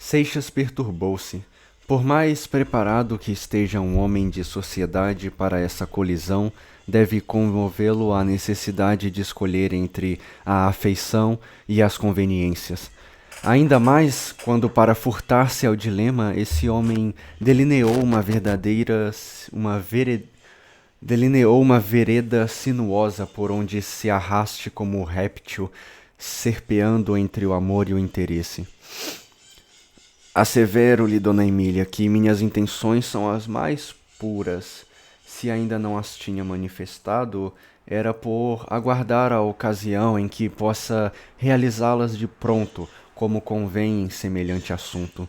Seixas perturbou-se. Por mais preparado que esteja um homem de sociedade para essa colisão, deve comovê-lo a necessidade de escolher entre a afeição e as conveniências. Ainda mais quando, para furtar-se ao dilema, esse homem delineou uma vereda sinuosa por onde se arraste como um réptil, serpeando entre o amor e o interesse. Assevero-lhe, dona Emília, que minhas intenções são as mais puras. Se ainda não as tinha manifestado, era por aguardar a ocasião em que possa realizá-las de pronto, como convém em semelhante assunto.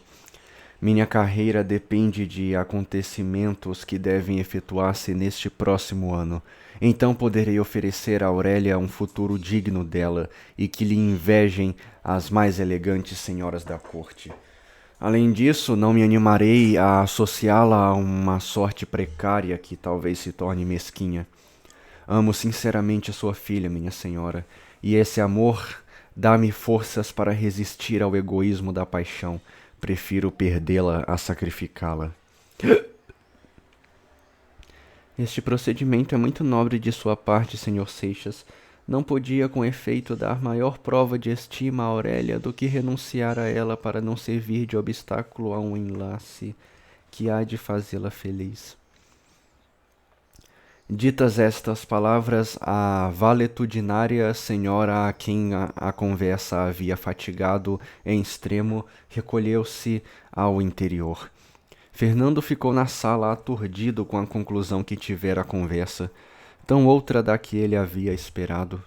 Minha carreira depende de acontecimentos que devem efetuar-se neste próximo ano. Então poderei oferecer a Aurélia um futuro digno dela e que lhe invejem as mais elegantes senhoras da corte. Além disso, não me animarei a associá-la a uma sorte precária que talvez se torne mesquinha. Amo sinceramente a sua filha, minha senhora, e esse amor dá-me forças para resistir ao egoísmo da paixão. Prefiro perdê-la a sacrificá-la. Este procedimento é muito nobre de sua parte, senhor Seixas. Não podia, com efeito, dar maior prova de estima a Aurélia do que renunciar a ela para não servir de obstáculo a um enlace que há de fazê-la feliz. Ditas estas palavras, a valetudinária senhora a quem a conversa havia fatigado em extremo recolheu-se ao interior. Fernando ficou na sala aturdido com a conclusão que tivera a conversa, tão outra da que ele havia esperado.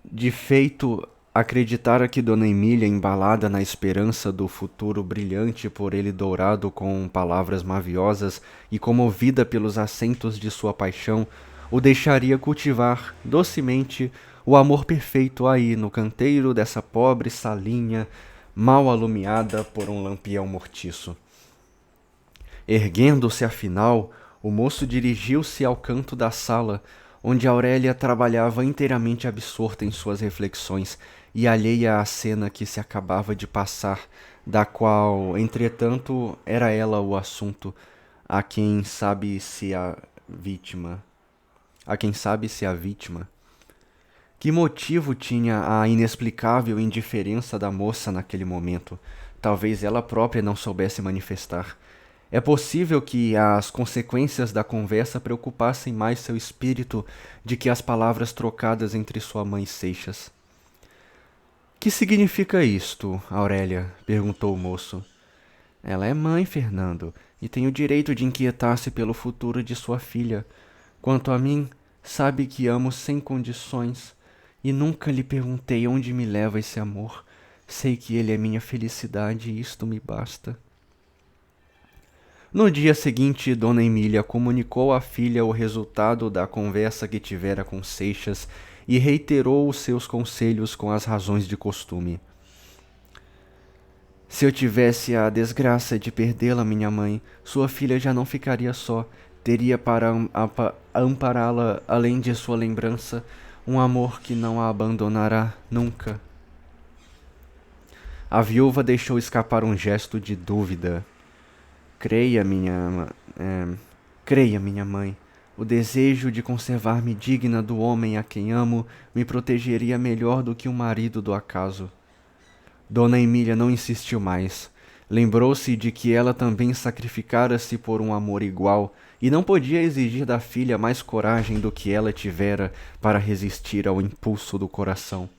De feito, acreditara que Dona Emília, embalada na esperança do futuro brilhante por ele dourado com palavras maviosas e comovida pelos acentos de sua paixão, o deixaria cultivar docemente o amor perfeito aí no canteiro dessa pobre salinha mal alumiada por um lampião mortiço. Erguendo-se afinal, o moço dirigiu-se ao canto da sala, onde Aurélia trabalhava inteiramente absorta em suas reflexões e alheia à cena que se acabava de passar, da qual, entretanto, era ela o assunto, a quem sabe se a vítima. Que motivo tinha a inexplicável indiferença da moça naquele momento? Talvez ela própria não soubesse manifestar. É possível que as consequências da conversa preocupassem mais seu espírito de que as palavras trocadas entre sua mãe e Seixas. Que significa isto, Aurélia? Perguntou o moço. Ela é mãe, Fernando, e tem o direito de inquietar-se pelo futuro de sua filha. Quanto a mim, sabe que amo sem condições, e nunca lhe perguntei onde me leva esse amor. Sei que ele é minha felicidade e isto me basta. No dia seguinte, Dona Emília comunicou à filha o resultado da conversa que tivera com Seixas e reiterou os seus conselhos com as razões de costume. Se eu tivesse a desgraça de perdê-la, minha mãe, sua filha já não ficaria só. Teria para ampará-la, além de sua lembrança, um amor que não a abandonará nunca. A viúva deixou escapar um gesto de dúvida. Creia, minha mãe, o desejo de conservar-me digna do homem a quem amo me protegeria melhor do que um marido do acaso. Dona Emília não insistiu mais. Lembrou-se de que ela também sacrificara-se por um amor igual e não podia exigir da filha mais coragem do que ela tivera para resistir ao impulso do coração.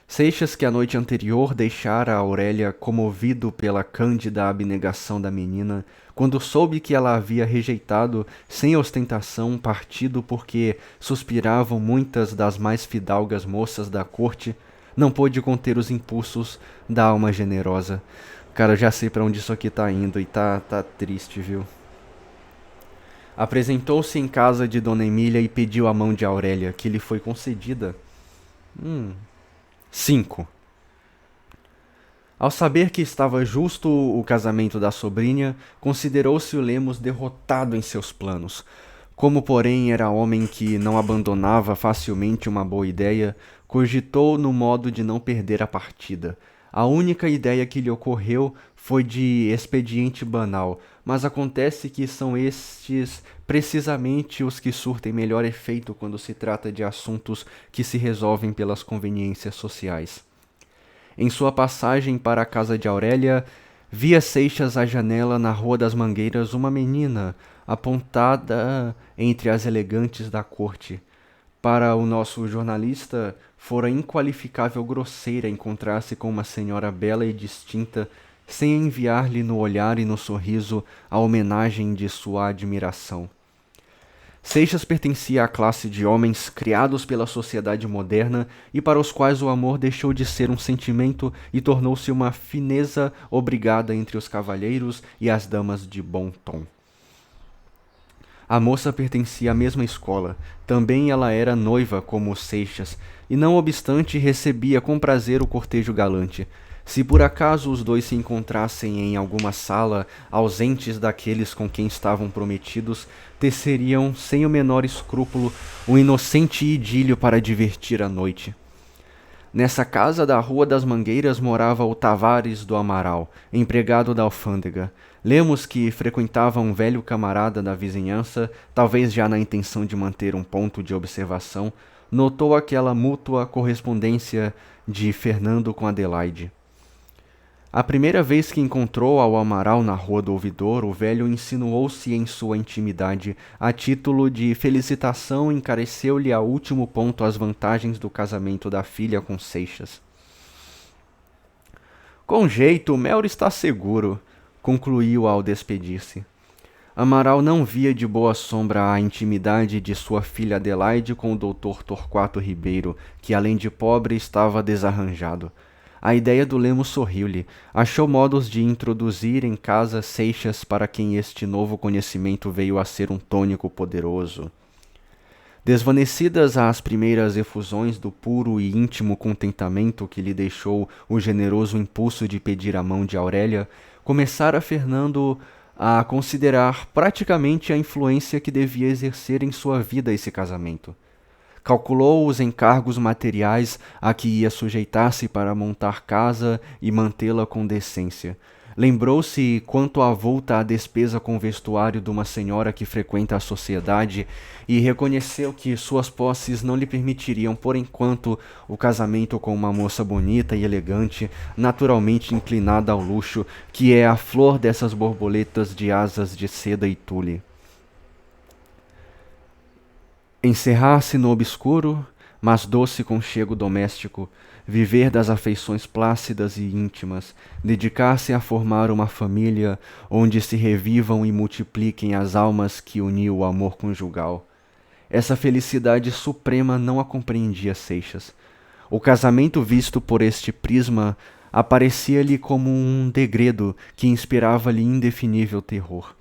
Seixas, que a noite anterior deixara a Aurélia comovido pela cândida abnegação da menina, quando soube que ela havia rejeitado, sem ostentação, partido porque suspiravam muitas das mais fidalgas moças da corte, não pôde conter os impulsos da alma generosa. Cara, eu já sei pra onde isso aqui tá indo e tá triste, viu? Apresentou-se em casa de Dona Emília e pediu a mão de Aurélia, que lhe foi concedida. 5. Ao saber que estava justo o casamento da sobrinha, considerou-se o Lemos derrotado em seus planos. Como, porém, era homem que não abandonava facilmente uma boa ideia, cogitou no modo de não perder a partida. A única ideia que lhe ocorreu foi de expediente banal, mas acontece que são estes precisamente os que surtem melhor efeito quando se trata de assuntos que se resolvem pelas conveniências sociais. Em sua passagem para a casa de Aurélia, via Seixas à janela na Rua das Mangueiras uma menina, apontada entre as elegantes da corte. Para o nosso jornalista, fora inqualificável grosseira encontrar-se com uma senhora bela e distinta, sem enviar-lhe no olhar e no sorriso a homenagem de sua admiração. Seixas pertencia à classe de homens criados pela sociedade moderna e para os quais o amor deixou de ser um sentimento e tornou-se uma fineza obrigada entre os cavalheiros e as damas de bom tom. A moça pertencia à mesma escola, também ela era noiva como Seixas, e não obstante recebia com prazer o cortejo galante. Se por acaso os dois se encontrassem em alguma sala, ausentes daqueles com quem estavam prometidos, teceriam sem o menor escrúpulo um inocente idílio para divertir a noite. Nessa casa da Rua das Mangueiras morava o Tavares do Amaral, empregado da alfândega. Lemos que frequentava um velho camarada da vizinhança, talvez já na intenção de manter um ponto de observação, notou aquela mútua correspondência de Fernando com Adelaide. A primeira vez que encontrou ao Amaral na Rua do Ouvidor, o velho insinuou-se em sua intimidade. A título de felicitação, encareceu-lhe a último ponto as vantagens do casamento da filha com Seixas. Com jeito, o Melro está seguro, concluiu ao despedir-se. Amaral não via de boa sombra a intimidade de sua filha Adelaide com o doutor Torquato Ribeiro, que além de pobre estava desarranjado. A ideia do Lemos sorriu-lhe. Achou modos de introduzir em casa Seixas para quem este novo conhecimento veio a ser um tônico poderoso. Desvanecidas as primeiras efusões do puro e íntimo contentamento que lhe deixou o generoso impulso de pedir a mão de Aurélia, começara Fernando a considerar praticamente a influência que devia exercer em sua vida esse casamento. Calculou os encargos materiais a que ia sujeitar-se para montar casa e mantê-la com decência. Lembrou-se quanto avulta a despesa com vestuário de uma senhora que frequenta a sociedade e reconheceu que suas posses não lhe permitiriam, por enquanto, o casamento com uma moça bonita e elegante, naturalmente inclinada ao luxo, que é a flor dessas borboletas de asas de seda e tule. Encerrar-se no obscuro, mas doce conchego doméstico, viver das afeições plácidas e íntimas, dedicar-se a formar uma família onde se revivam e multipliquem as almas que uniu o amor conjugal. Essa felicidade suprema não a compreendia Seixas. O casamento visto por este prisma aparecia-lhe como um degredo que inspirava-lhe indefinível terror.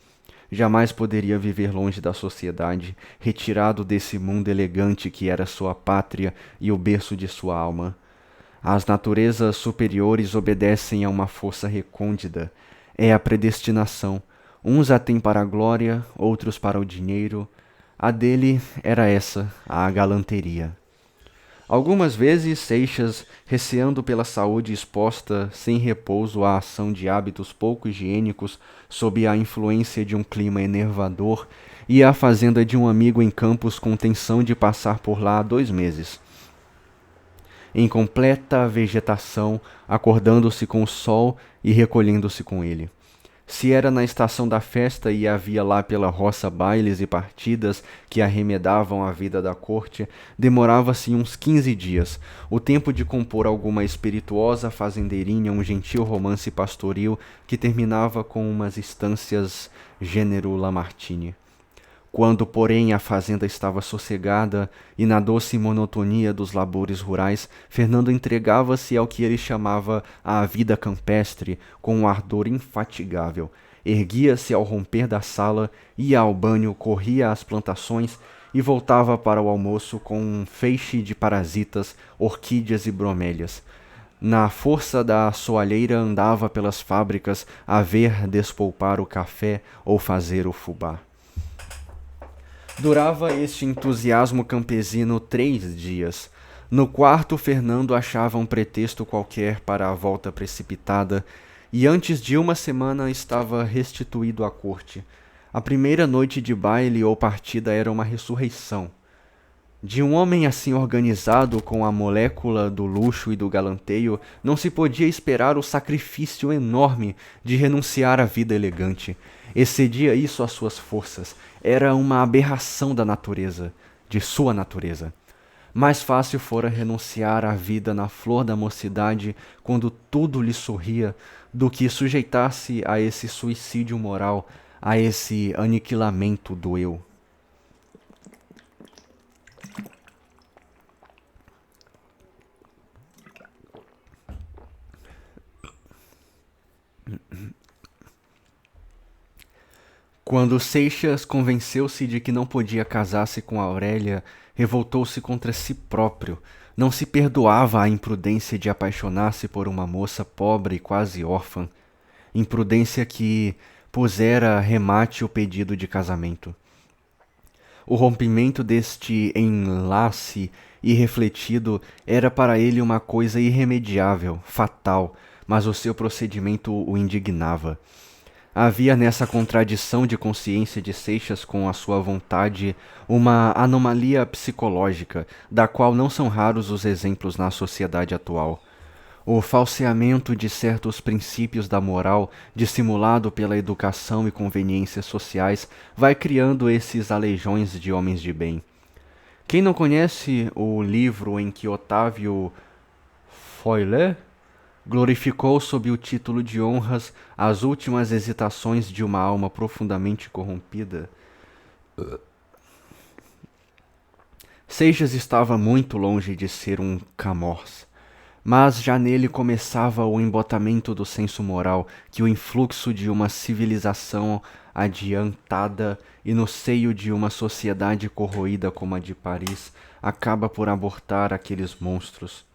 Jamais poderia viver longe da sociedade, retirado desse mundo elegante que era sua pátria e o berço de sua alma. As naturezas superiores obedecem a uma força recôndita. É a predestinação. Uns a têm para a glória, outros para o dinheiro. A dele era essa, a galanteria. Algumas vezes Seixas, receando pela saúde exposta sem repouso à ação de hábitos pouco higiênicos, sob a influência de um clima enervador, ia à fazenda de um amigo em Campos com intenção de passar por lá 2 meses. Em completa vegetação, acordando-se com o sol e recolhendo-se com ele. Se era na estação da festa e havia lá pela roça bailes e partidas que arremedavam a vida da corte, demorava-se uns 15 dias, o tempo de compor alguma espirituosa fazendeirinha um gentil romance pastoril que terminava com umas estâncias gênero Lamartine. Quando, porém, a fazenda estava sossegada e na doce monotonia dos labores rurais, Fernando entregava-se ao que ele chamava a vida campestre com um ardor infatigável. Erguia-se ao romper da sala, ia ao banho, corria às plantações e voltava para o almoço com um feixe de parasitas, orquídeas e bromélias. Na força da soalheira andava pelas fábricas a ver despolpar o café ou fazer o fubá. Durava este entusiasmo campesino 3 dias. No quarto, Fernando achava um pretexto qualquer para a volta precipitada, e antes de uma semana estava restituído à corte. A primeira noite de baile ou partida era uma ressurreição. De um homem assim organizado com a molécula do luxo e do galanteio, não se podia esperar o sacrifício enorme de renunciar à vida elegante. Excedia isso às suas forças. Era uma aberração da natureza, de sua natureza. Mais fácil fora renunciar à vida na flor da mocidade, quando tudo lhe sorria, do que sujeitar-se a esse suicídio moral, a esse aniquilamento do eu. Quando Seixas convenceu-se de que não podia casar-se com Aurélia, revoltou-se contra si próprio. Não se perdoava a imprudência de apaixonar-se por uma moça pobre e quase órfã. Imprudência que pusera remate o pedido de casamento. O rompimento deste enlace irrefletido era para ele uma coisa irremediável, fatal, mas o seu procedimento o indignava. Havia nessa contradição de consciência de Seixas com a sua vontade uma anomalia psicológica, da qual não são raros os exemplos na sociedade atual. O falseamento de certos princípios da moral, dissimulado pela educação e conveniências sociais, vai criando esses aleijões de homens de bem. Quem não conhece o livro em que Otávio Foilé glorificou sob o título de honras as últimas hesitações de uma alma profundamente corrompida? Seixas estava muito longe de ser um Camões, mas já nele começava o embotamento do senso moral que o influxo de uma civilização adiantada e no seio de uma sociedade corroída como a de Paris acaba por abortar aqueles monstros.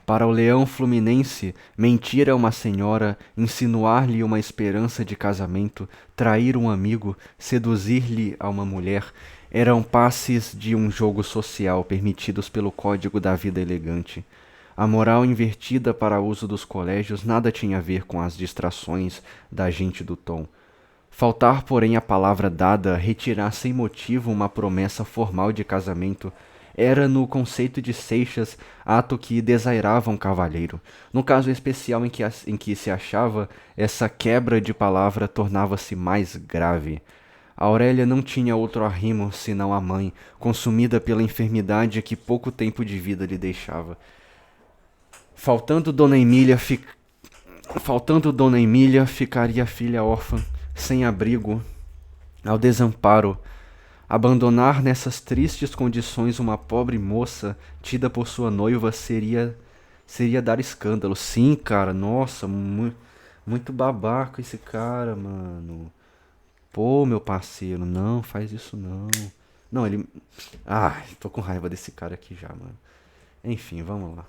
Para o leão fluminense, mentir a uma senhora, insinuar-lhe uma esperança de casamento, trair um amigo, seduzir-lhe a uma mulher, eram passes de um jogo social permitidos pelo código da vida elegante. A moral invertida para uso dos colégios nada tinha a ver com as distrações da gente do tom. Faltar, porém, a palavra dada, retirar sem motivo uma promessa formal de casamento, era, no conceito de Seixas, ato que desairava um cavalheiro. No caso especial em que se achava, essa quebra de palavra tornava-se mais grave. Aurélia não tinha outro arrimo senão a mãe, consumida pela enfermidade que pouco tempo de vida lhe deixava. Faltando Dona Emília, ficaria a filha órfã, sem abrigo, ao desamparo. Abandonar nessas tristes condições uma pobre moça tida por sua noiva seria dar escândalo. Sim, cara, nossa, muito babaca esse cara, mano. Pô, meu parceiro, não, faz isso não. Não, ele. Ai, tô com raiva desse cara aqui já, mano. Enfim, vamos lá.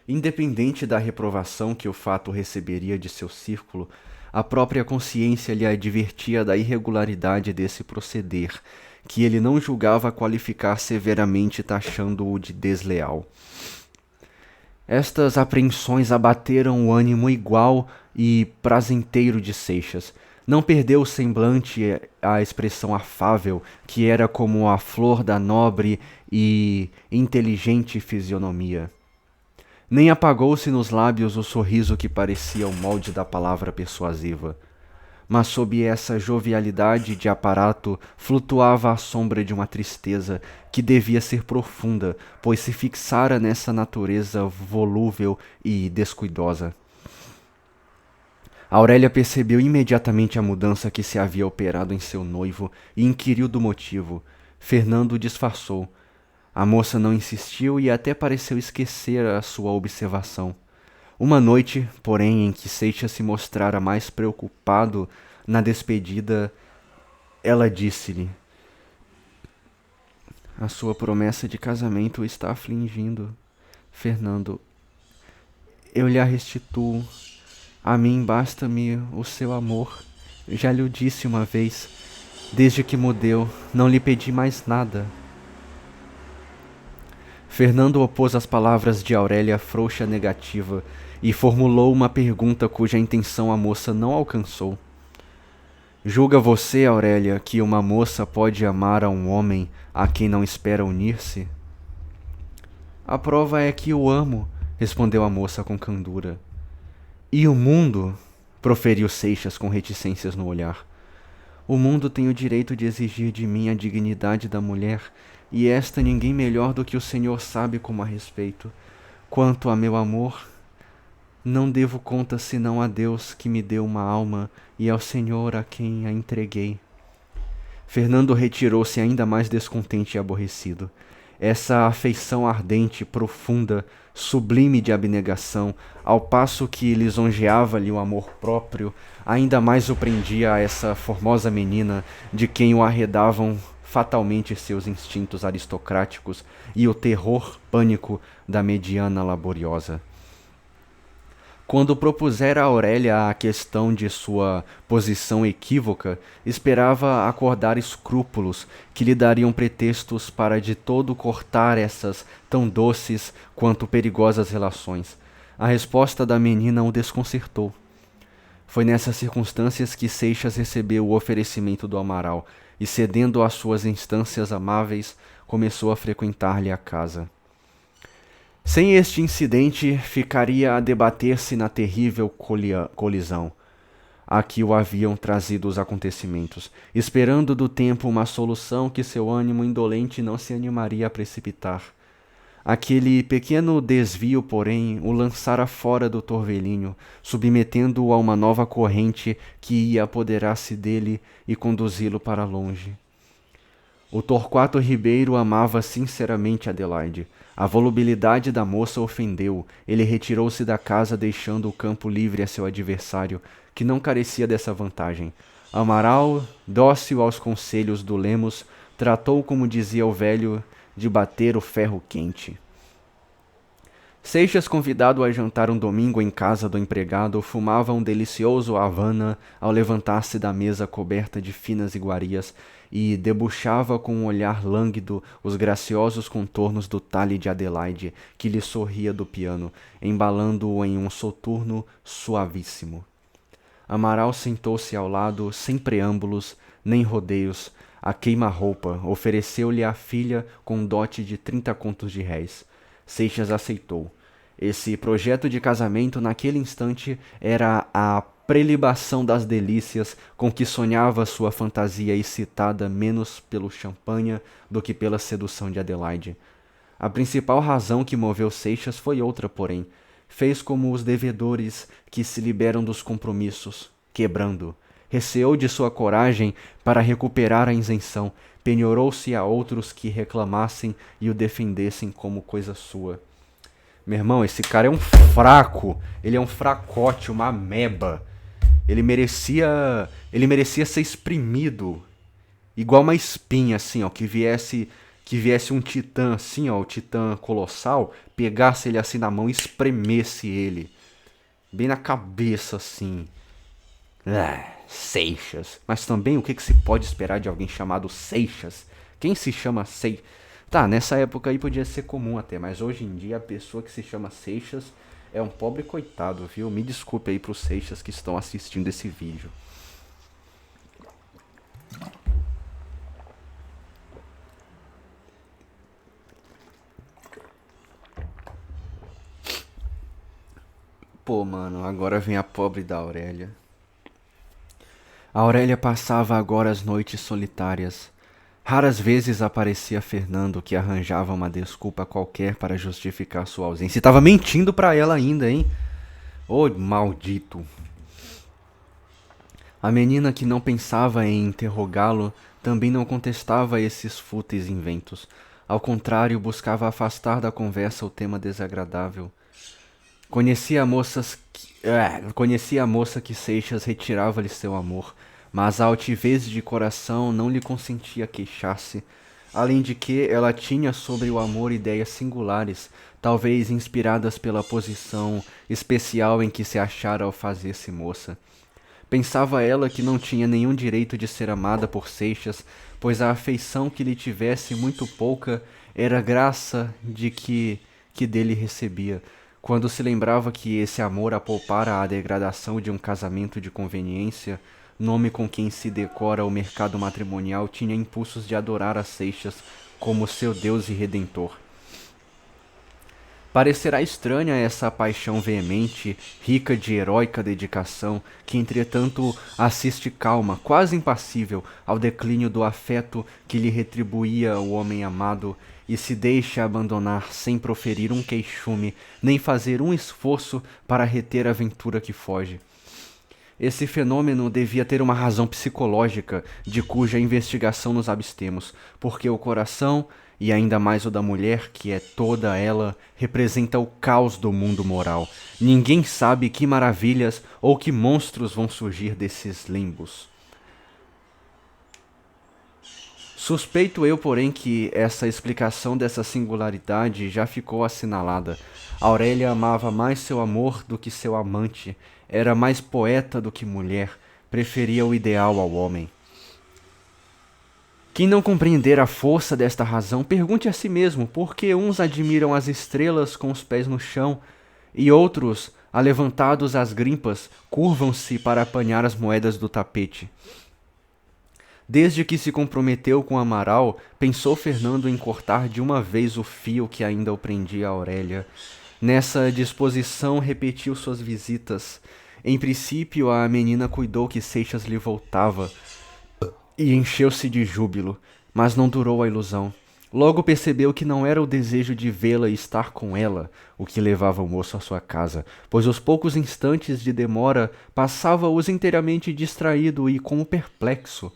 Independente da reprovação que o fato receberia de seu círculo, a própria consciência lhe advertia da irregularidade desse proceder, que ele não julgava qualificar severamente, taxando-o de desleal. Estas apreensões abateram o ânimo igual e prazenteiro de Seixas. Não perdeu o semblante a expressão afável, que era como a flor da nobre e inteligente fisionomia. Nem apagou-se nos lábios o sorriso que parecia o molde da palavra persuasiva. Mas sob essa jovialidade de aparato flutuava a sombra de uma tristeza que devia ser profunda, pois se fixara nessa natureza volúvel e descuidosa. Aurélia percebeu imediatamente a mudança que se havia operado em seu noivo e inquiriu do motivo. Fernando disfarçou. A moça não insistiu e até pareceu esquecer a sua observação. Uma noite, porém, em que Seixas se mostrara mais preocupado na despedida, ela disse-lhe: "A sua promessa de casamento o está afligindo, Fernando. Eu lhe a restituo. A mim basta-me o seu amor. Já lhe o disse uma vez. Desde que mudeu, não lhe pedi mais nada." Fernando opôs as palavras de Aurélia frouxa negativa e formulou uma pergunta cuja intenção a moça não alcançou. Julga você, Aurélia, que uma moça pode amar a um homem a quem não espera unir-se? A prova é que o amo, respondeu a moça com candura. E o mundo? Proferiu Seixas com reticências no olhar. O mundo tem o direito de exigir de mim a dignidade da mulher, e esta ninguém melhor do que o Senhor sabe como a respeito. Quanto a meu amor, não devo conta senão a Deus que me deu uma alma e ao Senhor a quem a entreguei. Fernando retirou-se ainda mais descontente e aborrecido. Essa afeição ardente, profunda, sublime de abnegação, ao passo que lisonjeava-lhe o amor próprio, ainda mais o prendia a essa formosa menina de quem o arredavam fatalmente seus instintos aristocráticos e o terror pânico da mediana laboriosa. Quando propusera a Aurélia a questão de sua posição equívoca, esperava acordar escrúpulos que lhe dariam pretextos para de todo cortar essas tão doces quanto perigosas relações. A resposta da menina o desconcertou. Foi nessas circunstâncias que Seixas recebeu o oferecimento do Amaral e, cedendo às suas instâncias amáveis, começou a frequentar-lhe a casa. Sem este incidente, ficaria a debater-se na terrível colisão a que o haviam trazido os acontecimentos, esperando do tempo uma solução que seu ânimo indolente não se animaria a precipitar. Aquele pequeno desvio, porém, o lançara fora do torvelinho, submetendo-o a uma nova corrente que ia apoderar-se dele e conduzi-lo para longe. O Torquato Ribeiro amava sinceramente Adelaide. A volubilidade da moça ofendeu. Ele retirou-se da casa, deixando o campo livre a seu adversário, que não carecia dessa vantagem. Amaral, dócil aos conselhos do Lemos, tratou, como dizia o velho, de bater o ferro quente. Seixas, convidado a jantar um domingo em casa do empregado, fumava um delicioso Havana ao levantar-se da mesa coberta de finas iguarias e debuxava com um olhar lânguido os graciosos contornos do talhe de Adelaide, que lhe sorria do piano, embalando-o em um soturno suavíssimo. Amaral sentou-se ao lado, sem preâmbulos, nem rodeios, a queima-roupa, ofereceu-lhe a filha com um dote de 30 contos de réis. Seixas aceitou. Esse projeto de casamento, naquele instante, era a prelibação das delícias com que sonhava sua fantasia excitada menos pelo champanhe do que pela sedução de Adelaide. A principal razão que moveu Seixas foi outra, porém. Fez como os devedores que se liberam dos compromissos, quebrando. Receou de sua coragem para recuperar a isenção, penhorou-se a outros que reclamassem e o defendessem como coisa sua. Meu irmão, esse cara é um fraco, ele é um fracote, uma ameba. Ele merecia ser espremido, igual uma espinha assim, ó, que viesse um titã assim, ó, o titã colossal, pegasse ele assim na mão e espremesse ele, bem na cabeça assim. Seixas. Mas também o que se pode esperar de alguém chamado Seixas? Quem se chama Seixas? Tá, nessa época aí podia ser comum até, mas hoje em dia a pessoa que se chama Seixas é um pobre coitado, viu? Me desculpe aí pros Seixas que estão assistindo esse vídeo. Pô, mano, agora vem a pobre da Aurélia. A Aurélia passava agora as noites solitárias. Raras vezes aparecia Fernando, que arranjava uma desculpa qualquer para justificar sua ausência. E tava mentindo pra ela ainda, hein? Ô, maldito. A menina, que não pensava em interrogá-lo, também não contestava esses fúteis inventos. Ao contrário, buscava afastar da conversa o tema desagradável. Conhecia a moça que Seixas retirava-lhe seu amor, mas a altivez de coração não lhe consentia queixar-se. Além de que ela tinha sobre o amor ideias singulares, talvez inspiradas pela posição especial em que se achara ao fazer-se moça. Pensava ela que não tinha nenhum direito de ser amada por Seixas, pois a afeição que lhe tivesse muito pouca era graça que dele recebia. Quando se lembrava que esse amor a poupara à degradação de um casamento de conveniência, nome com quem se decora o mercado matrimonial, tinha impulsos de adorar a Seixas como seu Deus e Redentor. Parecerá estranha essa paixão veemente, rica de heróica dedicação, que entretanto assiste calma, quase impassível, ao declínio do afeto que lhe retribuía o homem amado e se deixa abandonar sem proferir um queixume, nem fazer um esforço para reter a aventura que foge. Esse fenômeno devia ter uma razão psicológica, de cuja investigação nos abstemos, porque o coração, e ainda mais o da mulher, que é toda ela, representa o caos do mundo moral. Ninguém sabe que maravilhas ou que monstros vão surgir desses limbos. Suspeito eu, porém, que essa explicação dessa singularidade já ficou assinalada. Aurélia amava mais seu amor do que seu amante, era mais poeta do que mulher, preferia o ideal ao homem. Quem não compreender a força desta razão, pergunte a si mesmo por que uns admiram as estrelas com os pés no chão e outros, alevantados às grimpas, curvam-se para apanhar as moedas do tapete. Desde que se comprometeu com Amaral, pensou Fernando em cortar de uma vez o fio que ainda o prendia a Aurélia. Nessa disposição repetiu suas visitas. Em princípio, a menina cuidou que Seixas lhe voltava e encheu-se de júbilo, mas não durou a ilusão. Logo percebeu que não era o desejo de vê-la e estar com ela o que levava o moço à sua casa, pois os poucos instantes de demora passava-os inteiramente distraído e como perplexo.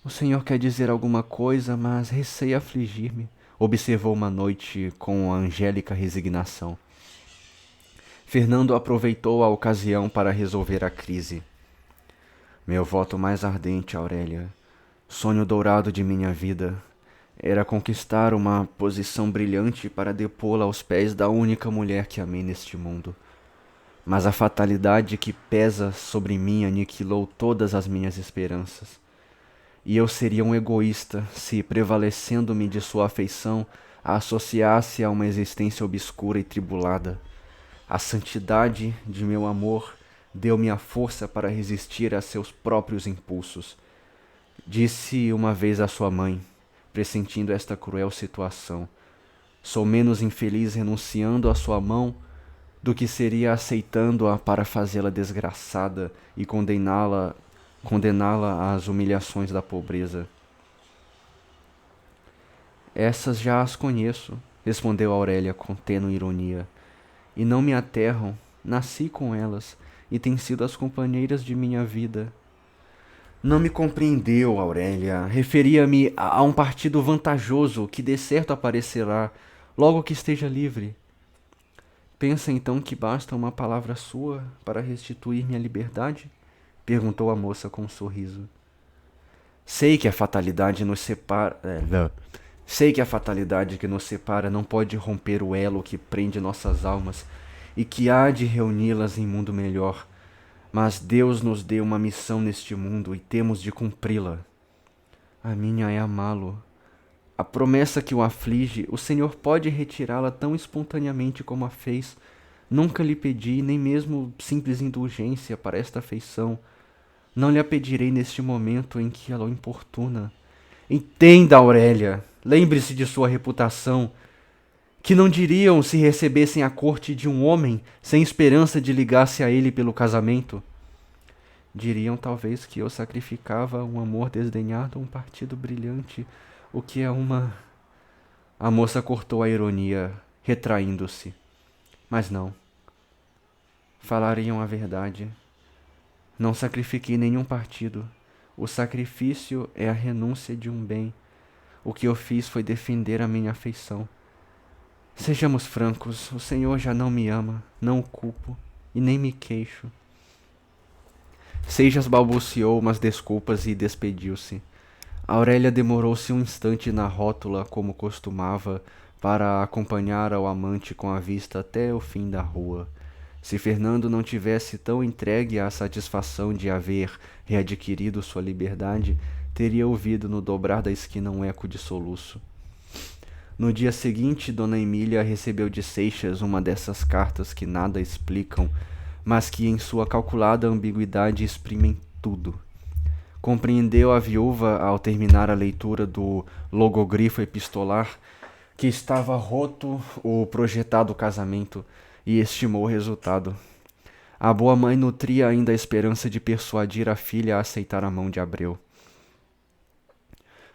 O senhor quer dizer alguma coisa, mas receia afligir-me, observou uma noite com angélica resignação. Fernando aproveitou a ocasião para resolver a crise. Meu voto mais ardente, Aurélia, sonho dourado de minha vida, era conquistar uma posição brilhante para depô-la aos pés da única mulher que amei neste mundo. Mas a fatalidade que pesa sobre mim aniquilou todas as minhas esperanças. E eu seria um egoísta se, prevalecendo-me de sua afeição, a associasse a uma existência obscura e tribulada. A santidade de meu amor deu-me a força para resistir a seus próprios impulsos. Disse uma vez à sua mãe, pressentindo esta cruel situação: sou menos infeliz renunciando à sua mão do que seria aceitando-a para fazê-la desgraçada e condená-la às humilhações da pobreza. Essas já as conheço, respondeu Aurélia com tênue ironia, e não me aterram, nasci com elas, e têm sido as companheiras de minha vida. Não me compreendeu, Aurélia. Referia-me a um partido vantajoso que de certo aparecerá, logo que esteja livre. Pensa então que basta uma palavra sua para restituir-me a liberdade? Perguntou a moça com um sorriso. Sei que a fatalidade nos separa. Sei que a fatalidade que nos separa não pode romper o elo que prende nossas almas e que há de reuni-las em mundo melhor. Mas Deus nos deu uma missão neste mundo e temos de cumpri-la. A minha é amá-lo. A promessa que o aflige, o Senhor pode retirá-la tão espontaneamente como a fez. Nunca lhe pedi nem mesmo simples indulgência para esta afeição. Não lhe a pedirei neste momento em que ela o importuna. Entenda, Aurélia, lembre-se de sua reputação. Que não diriam se recebessem a corte de um homem sem esperança de ligar-se a ele pelo casamento? Diriam talvez que eu sacrificava um amor desdenhado a um partido brilhante, o que é uma... A moça cortou a ironia, retraindo-se. Mas não. Falariam a verdade. Não sacrifiquei nenhum partido. O sacrifício é a renúncia de um bem. O que eu fiz foi defender a minha afeição. Sejamos francos, o Senhor já não me ama, não o culpo e nem me queixo. Seixas balbuciou umas desculpas e despediu-se. Aurélia demorou-se um instante na rótula, como costumava, para acompanhar ao amante com a vista até o fim da rua. Se Fernando não tivesse tão entregue à satisfação de haver readquirido sua liberdade, teria ouvido no dobrar da esquina um eco de soluço. No dia seguinte, Dona Emília recebeu de Seixas uma dessas cartas que nada explicam, mas que em sua calculada ambiguidade exprimem tudo. Compreendeu a viúva, ao terminar a leitura do logogrifo epistolar, que estava roto o projetado casamento, e estimou o resultado. A boa mãe nutria ainda a esperança de persuadir a filha a aceitar a mão de Abreu.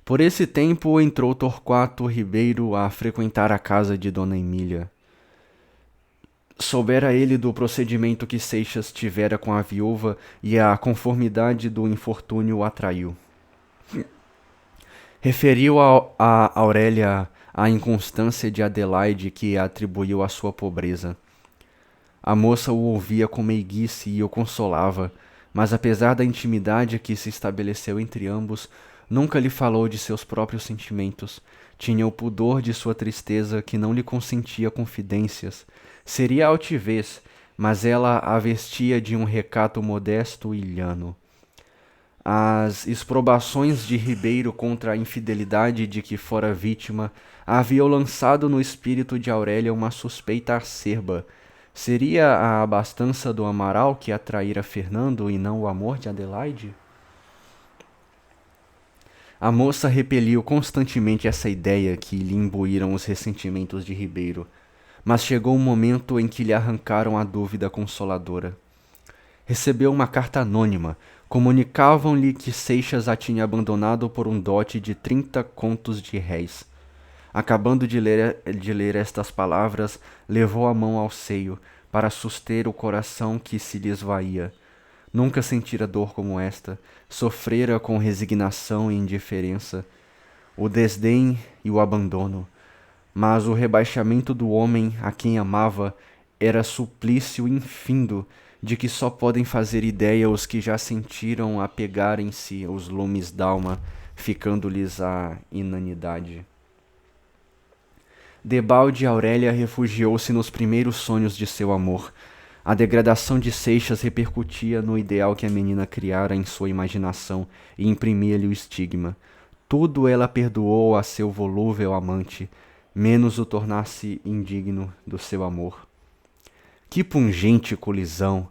Por esse tempo entrou Torquato Ribeiro a frequentar a casa de Dona Emília. Soubera ele do procedimento que Seixas tivera com a viúva e a conformidade do infortúnio o atraiu. Referiu a Aurélia a inconstância de Adelaide que atribuiu à sua pobreza. A moça o ouvia com meiguice e o consolava, mas apesar da intimidade que se estabeleceu entre ambos, nunca lhe falou de seus próprios sentimentos. Tinha o pudor de sua tristeza que não lhe consentia confidências. Seria altivez, mas ela a vestia de um recato modesto e llano. As exprobações de Ribeiro contra a infidelidade de que fora vítima haviam lançado no espírito de Aurélia uma suspeita acerba. Seria a abastança do Amaral que atraíra Fernando e não o amor de Adelaide? A moça repeliu constantemente essa ideia que lhe imbuíram os ressentimentos de Ribeiro, mas chegou um momento em que lhe arrancaram a dúvida consoladora. Recebeu uma carta anônima. Comunicavam-lhe que Seixas a tinha abandonado por um dote de 30 contos de réis. Acabando de ler estas palavras, levou a mão ao seio, para suster o coração que se lhe esvaía. Nunca sentira dor como esta, sofrera com resignação e indiferença o desdém e o abandono. Mas o rebaixamento do homem a quem amava era suplício infindo, de que só podem fazer ideia os que já sentiram apegarem-se os lumes d'alma, ficando-lhes a inanidade. Debalde Aurélia refugiou-se nos primeiros sonhos de seu amor. A degradação de Seixas repercutia no ideal que a menina criara em sua imaginação e imprimia-lhe o estigma. Tudo ela perdoou a seu volúvel amante, menos o tornar-se indigno do seu amor. Que pungente colisão!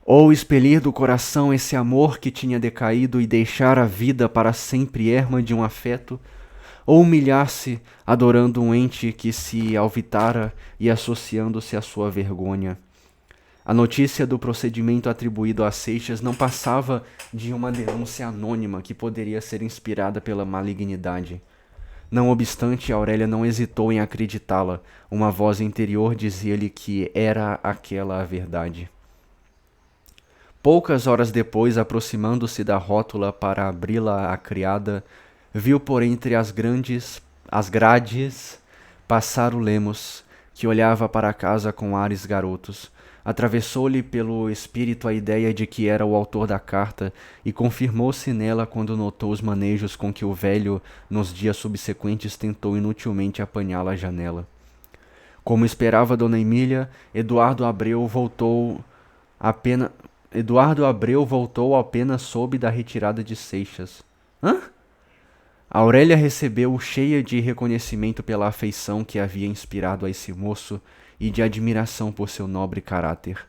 Ou expelir do coração esse amor que tinha decaído e deixar a vida para sempre erma de um afeto, ou humilhar-se adorando um ente que se alvitara e associando-se à sua vergonha. A notícia do procedimento atribuído a Seixas não passava de uma denúncia anônima que poderia ser inspirada pela malignidade. Não obstante, Aurélia não hesitou em acreditá-la. Uma voz interior dizia-lhe que era aquela a verdade. Poucas horas depois, aproximando-se da rótula para abri-la à criada, viu por entre as grades passar o Lemos, que olhava para a casa com ares garotos. Atravessou-lhe pelo espírito a ideia de que era o autor da carta e confirmou-se nela quando notou os manejos com que o velho, nos dias subsequentes, tentou inutilmente apanhá-la à janela. Como esperava Dona Emília, Eduardo Abreu voltou apenas soube da retirada de Seixas. Hã? Aurélia recebeu-o cheia de reconhecimento pela afeição que havia inspirado a esse moço e de admiração por seu nobre caráter.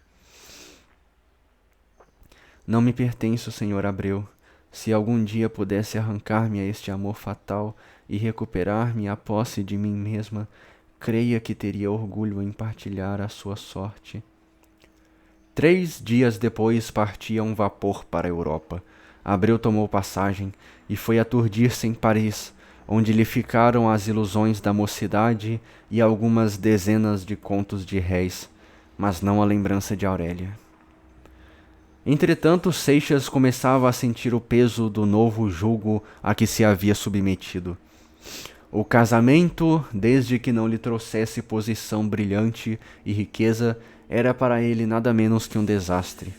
Não me pertenço, Sr. Abreu. Se algum dia pudesse arrancar-me a este amor fatal e recuperar-me a posse de mim mesma, creia que teria orgulho em partilhar a sua sorte. 3 dias depois partia um vapor para a Europa. Abreu tomou passagem e foi aturdir-se em Paris, onde lhe ficaram as ilusões da mocidade e algumas dezenas de contos de réis, mas não a lembrança de Aurélia. Entretanto, Seixas começava a sentir o peso do novo jugo a que se havia submetido. O casamento, desde que não lhe trouxesse posição brilhante e riqueza, era para ele nada menos que um desastre.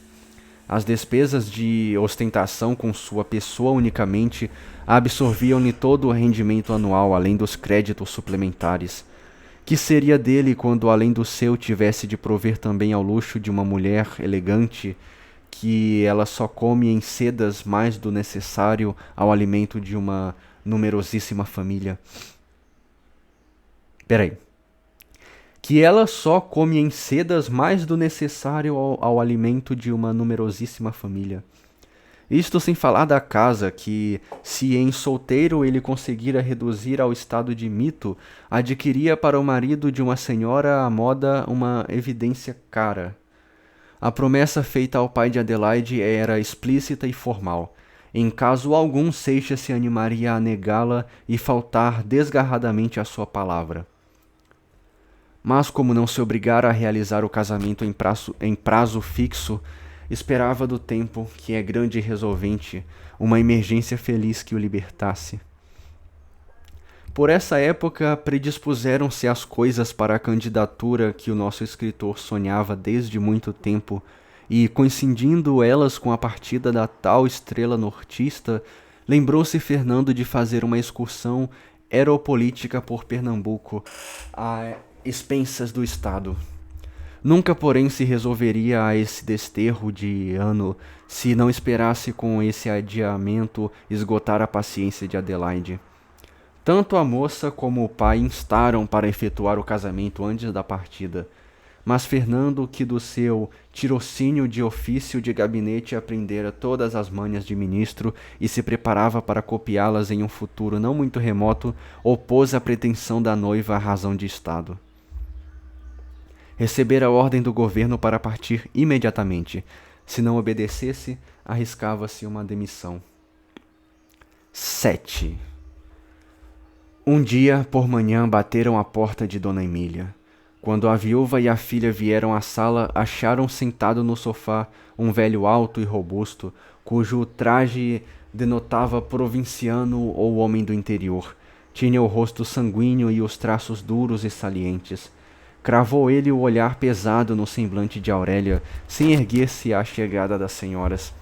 As despesas de ostentação com sua pessoa unicamente absorviam-lhe todo o rendimento anual, além dos créditos suplementares. Que seria dele quando, além do seu, tivesse de prover também ao luxo de uma mulher elegante, que ela só come em sedas mais do necessário ao alimento de uma numerosíssima família? Peraí. Que ela só come em sedas mais do necessário ao alimento de uma numerosíssima família. Isto sem falar da casa, que, se em solteiro ele conseguira reduzir ao estado de mito, adquiria para o marido de uma senhora à moda uma evidência cara. A promessa feita ao pai de Adelaide era explícita e formal. Em caso algum, Seixas se animaria a negá-la e faltar desgarradamente à sua palavra. Mas, como não se obrigara a realizar o casamento em prazo fixo, esperava do tempo, que é grande e resolvente, uma emergência feliz que o libertasse. Por essa época, predispuseram-se as coisas para a candidatura que o nosso escritor sonhava desde muito tempo, e, coincidindo elas com a partida da tal estrela nortista, lembrou-se Fernando de fazer uma excursão aeropolítica por Pernambuco, a expensas do Estado. Nunca, porém, se resolveria a esse desterro de ano se não esperasse com esse adiamento esgotar a paciência de Adelaide. Tanto a moça como o pai instaram para efetuar o casamento antes da partida, mas Fernando, que do seu tirocínio de ofício de gabinete aprendera todas as manhas de ministro e se preparava para copiá-las em um futuro não muito remoto, opôs a pretensão da noiva à razão de Estado. Recebera a ordem do governo para partir imediatamente. Se não obedecesse, arriscava-se uma demissão. 7. Um dia, por manhã, bateram à porta de Dona Emília. Quando a viúva e a filha vieram à sala, acharam sentado no sofá um velho alto e robusto, cujo traje denotava provinciano ou homem do interior. Tinha o rosto sanguíneo e os traços duros e salientes. Cravou ele o olhar pesado no semblante de Aurélia, sem erguer-se à chegada das senhoras.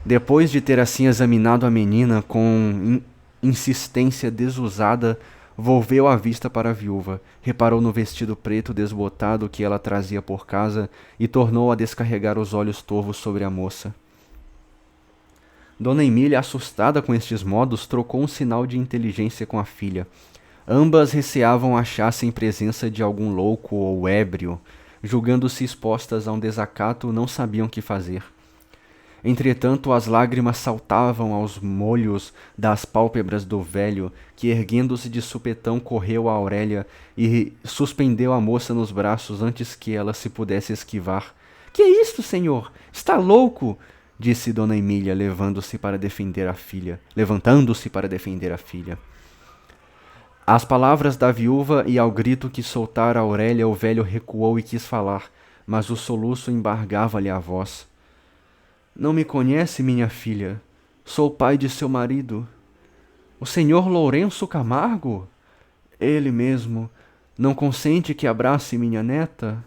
Depois de ter assim examinado a menina com insistência desusada, volveu a vista para a viúva, reparou no vestido preto desbotado que ela trazia por casa e tornou a descarregar os olhos torvos sobre a moça. Dona Emília, assustada com estes modos, trocou um sinal de inteligência com a filha. Ambas receavam achar-se em presença de algum louco ou ébrio. Julgando-se expostas a um desacato, não sabiam que fazer. Entretanto, as lágrimas saltavam aos molhos das pálpebras do velho, que, erguendo-se de supetão, correu a Aurélia e suspendeu a moça nos braços antes que ela se pudesse esquivar. — Que é isto, senhor? Está louco? — disse Dona Emília, levantando-se para defender a filha. Às palavras da viúva e ao grito que soltara Aurélia, o velho recuou e quis falar, mas o soluço embargava-lhe a voz. — Não me conhece, minha filha? Sou pai de seu marido. — O senhor Lourenço Camargo? — Ele mesmo. Não consente que abrace minha neta?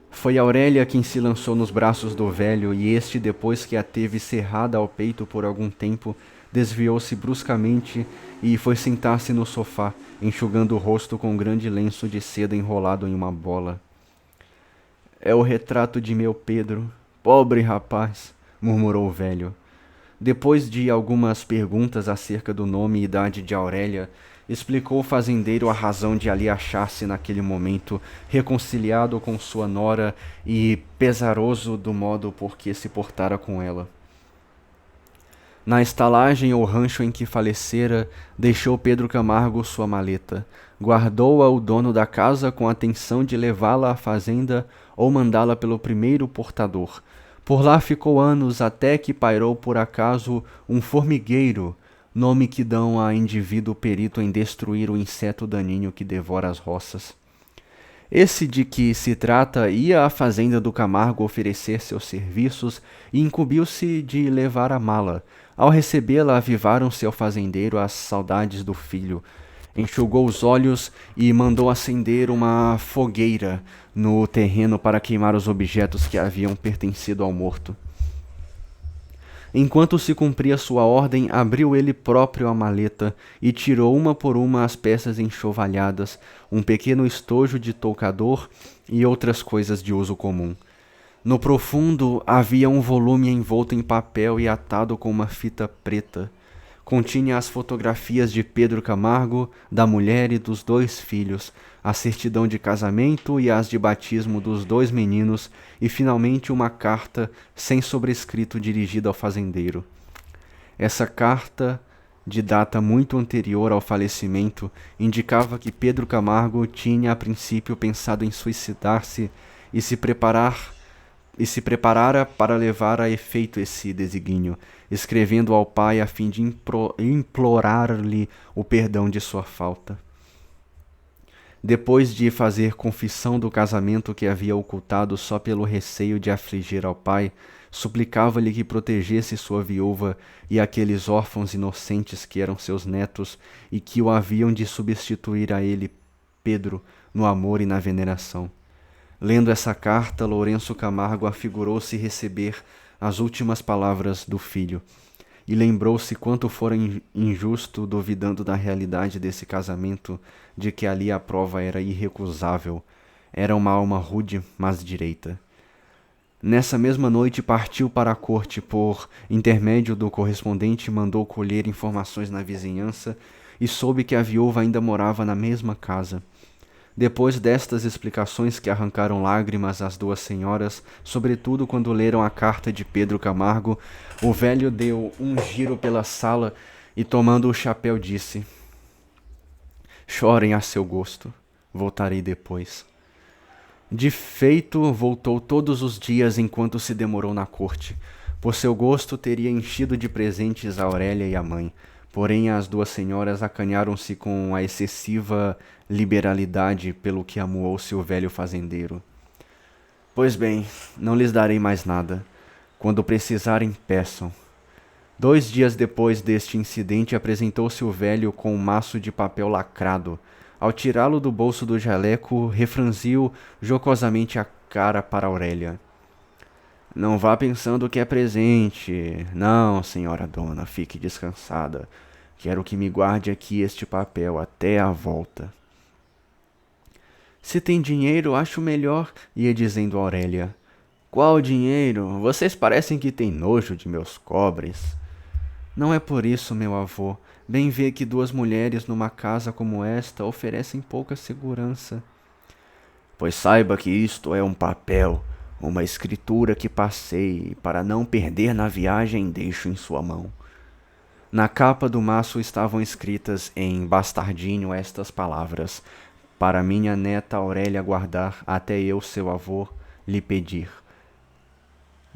Foi Aurélia quem se lançou nos braços do velho, e este, depois que a teve cerrada ao peito por algum tempo, desviou-se bruscamente e foi sentar-se no sofá, enxugando o rosto com um grande lenço de seda enrolado em uma bola. — É o retrato de meu Pedro. Pobre rapaz! Murmurou o velho. Depois de algumas perguntas acerca do nome e idade de Aurélia, explicou o fazendeiro a razão de ali achar-se naquele momento, reconciliado com sua nora e pesaroso do modo por que se portara com ela. Na estalagem ou rancho em que falecera, deixou Pedro Camargo sua maleta. Guardou-a o dono da casa com a intenção de levá-la à fazenda ou mandá-la pelo primeiro portador. Por lá ficou anos até que pairou por acaso um formigueiro, nome que dão a indivíduo perito em destruir o inseto daninho que devora as roças. Esse de que se trata ia à fazenda do Camargo oferecer seus serviços e incumbiu-se de levar a mala. Ao recebê-la, avivaram-se ao fazendeiro as saudades do filho. Enxugou os olhos e mandou acender uma fogueira no terreno para queimar os objetos que haviam pertencido ao morto. Enquanto se cumpria sua ordem, abriu ele próprio a maleta e tirou uma por uma as peças enxovalhadas, um pequeno estojo de toucador e outras coisas de uso comum. No profundo havia um volume envolto em papel e atado com uma fita preta. Continha as fotografias de Pedro Camargo, da mulher e dos 2 filhos, a certidão de casamento e as de batismo dos 2 meninos e finalmente uma carta sem sobrescrito dirigida ao fazendeiro. Essa carta, de data muito anterior ao falecimento, indicava que Pedro Camargo tinha a princípio pensado em suicidar-se e se preparara para levar a efeito esse desígnio, escrevendo ao pai a fim de implorar-lhe o perdão de sua falta. Depois de fazer confissão do casamento que havia ocultado só pelo receio de afligir ao pai, suplicava-lhe que protegesse sua viúva e aqueles órfãos inocentes que eram seus netos e que o haviam de substituir a ele, Pedro, no amor e na veneração. Lendo essa carta, Lourenço Camargo afigurou-se receber as últimas palavras do filho, e lembrou-se quanto fora injusto, duvidando da realidade desse casamento, de que ali a prova era irrecusável. Era uma alma rude, mas direita. Nessa mesma noite partiu para a corte, por intermédio do correspondente mandou colher informações na vizinhança e soube que a viúva ainda morava na mesma casa. Depois destas explicações que arrancaram lágrimas às 2 senhoras, sobretudo quando leram a carta de Pedro Camargo, o velho deu um giro pela sala e, tomando o chapéu, disse: "Chorem a seu gosto, voltarei depois." De feito, voltou todos os dias enquanto se demorou na corte. Por seu gosto, teria enchido de presentes a Aurélia e a mãe. Porém, as 2 senhoras acanharam-se com a excessiva liberalidade, pelo que amuou-se o velho fazendeiro. "Pois bem, não lhes darei mais nada. Quando precisarem, peçam." 2 dias depois deste incidente, apresentou-se o velho com um maço de papel lacrado. Ao tirá-lo do bolso do jaleco, refranziu jocosamente a cara para Aurélia. "Não vá pensando que é presente. Não, senhora dona, fique descansada. Quero que me guarde aqui este papel até a volta." "Se tem dinheiro, acho melhor," ia dizendo Aurélia. "Qual dinheiro? Vocês parecem que têm nojo de meus cobres." "Não é por isso, meu avô. Bem vê que 2 mulheres numa casa como esta oferecem pouca segurança." "Pois saiba que isto é um papel, uma escritura que passei e, para não perder na viagem, deixo em sua mão." Na capa do maço estavam escritas em bastardinho estas palavras: "Para minha neta Aurélia guardar, até eu, seu avô, lhe pedir.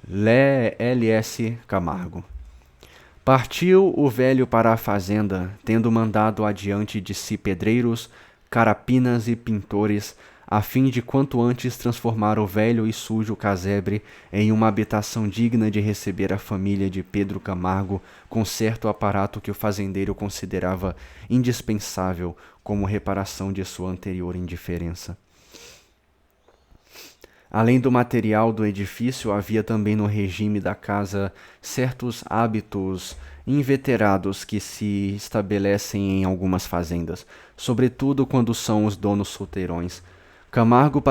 L.S. Camargo." Partiu o velho para a fazenda, tendo mandado adiante de si pedreiros, carapinas e pintores, a fim de quanto antes transformar o velho e sujo casebre em uma habitação digna de receber a família de Pedro Camargo, com certo aparato que o fazendeiro considerava indispensável como reparação de sua anterior indiferença. Além do material do edifício, havia também no regime da casa certos hábitos inveterados que se estabelecem em algumas fazendas, sobretudo quando são os donos solteirões. Camargo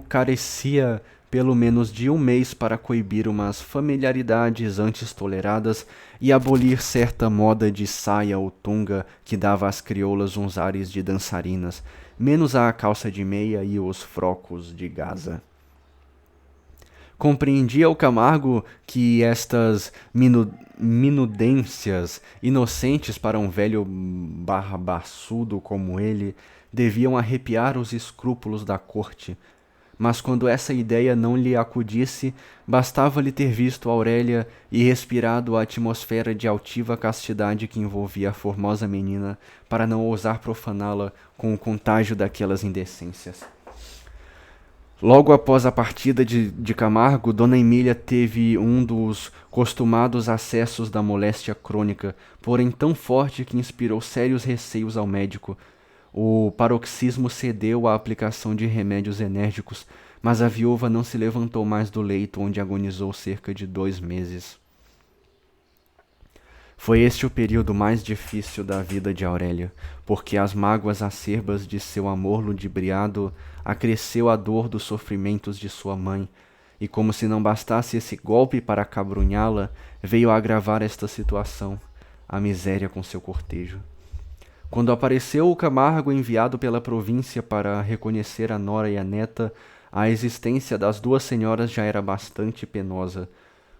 carecia pelo menos de 1 mês para coibir umas familiaridades antes toleradas e abolir certa moda de saia ou tunga que dava às crioulas uns ares de dançarinas, menos a calça de meia e os frocos de gaza. Compreendia o Camargo que estas minudências, inocentes para um velho barbaçudo como ele, deviam arrepiar os escrúpulos da corte. Mas quando essa ideia não lhe acudisse, bastava-lhe ter visto Aurélia e respirado a atmosfera de altiva castidade que envolvia a formosa menina para não ousar profaná-la com o contágio daquelas indecências. Logo após a partida de Camargo, Dona Emília teve um dos costumados acessos da moléstia crônica, porém tão forte que inspirou sérios receios ao médico. O paroxismo cedeu à aplicação de remédios enérgicos, mas a viúva não se levantou mais do leito, onde agonizou cerca de 2 meses. Foi este o período mais difícil da vida de Aurélia, porque às mágoas acerbas de seu amor ludibriado acresceu a dor dos sofrimentos de sua mãe, e como se não bastasse esse golpe para acabrunhá-la, veio a agravar esta situação, a miséria com seu cortejo. Quando apareceu o Camargo enviado pela província para reconhecer a nora e a neta, a existência das duas senhoras já era bastante penosa.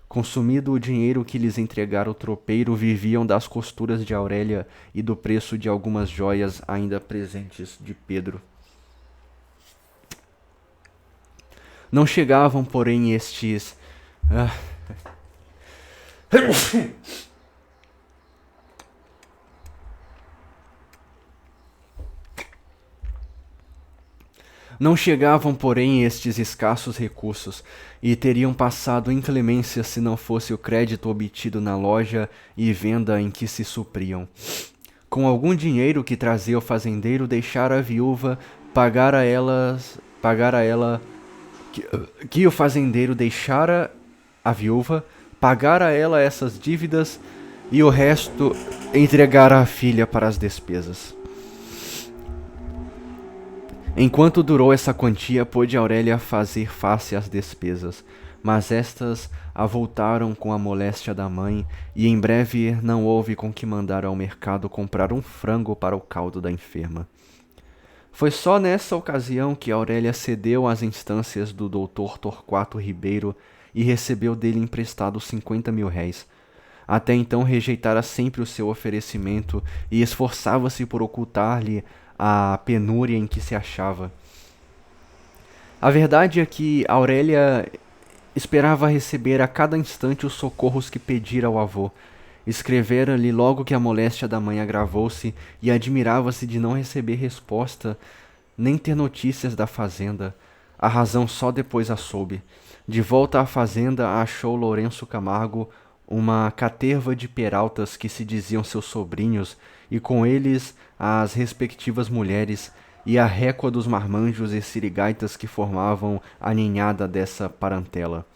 Consumido o dinheiro que lhes entregara o tropeiro, viviam das costuras de Aurélia e do preço de algumas joias ainda presentes de Pedro. Não chegavam, porém, estes... Não chegavam, porém, estes escassos recursos, e teriam passado inclemência se não fosse o crédito obtido na loja e venda em que se supriam. Com algum dinheiro que trazia o fazendeiro, deixara a viúva pagar a ela que o fazendeiro deixara a viúva pagar a ela essas dívidas e o resto entregara à filha para as despesas. Enquanto durou essa quantia, pôde Aurélia fazer face às despesas, mas estas avultaram com a moléstia da mãe, e em breve não houve com que mandar ao mercado comprar um frango para o caldo da enferma. Foi só nessa ocasião que Aurélia cedeu às instâncias do doutor Torquato Ribeiro e recebeu dele emprestado 50.000 réis. Até então rejeitara sempre o seu oferecimento e esforçava-se por ocultar-lhe a penúria em que se achava. A verdade é que Aurélia esperava receber a cada instante os socorros que pedira ao avô. Escrevera-lhe logo que a moléstia da mãe agravou-se e admirava-se de não receber resposta nem ter notícias da fazenda. A razão só depois a soube. De volta à fazenda, achou Lourenço Camargo uma caterva de peraltas que se diziam seus sobrinhos, e com eles as respectivas mulheres, e a récua dos marmanjos e sirigaitas que formavam a ninhada dessa parentela.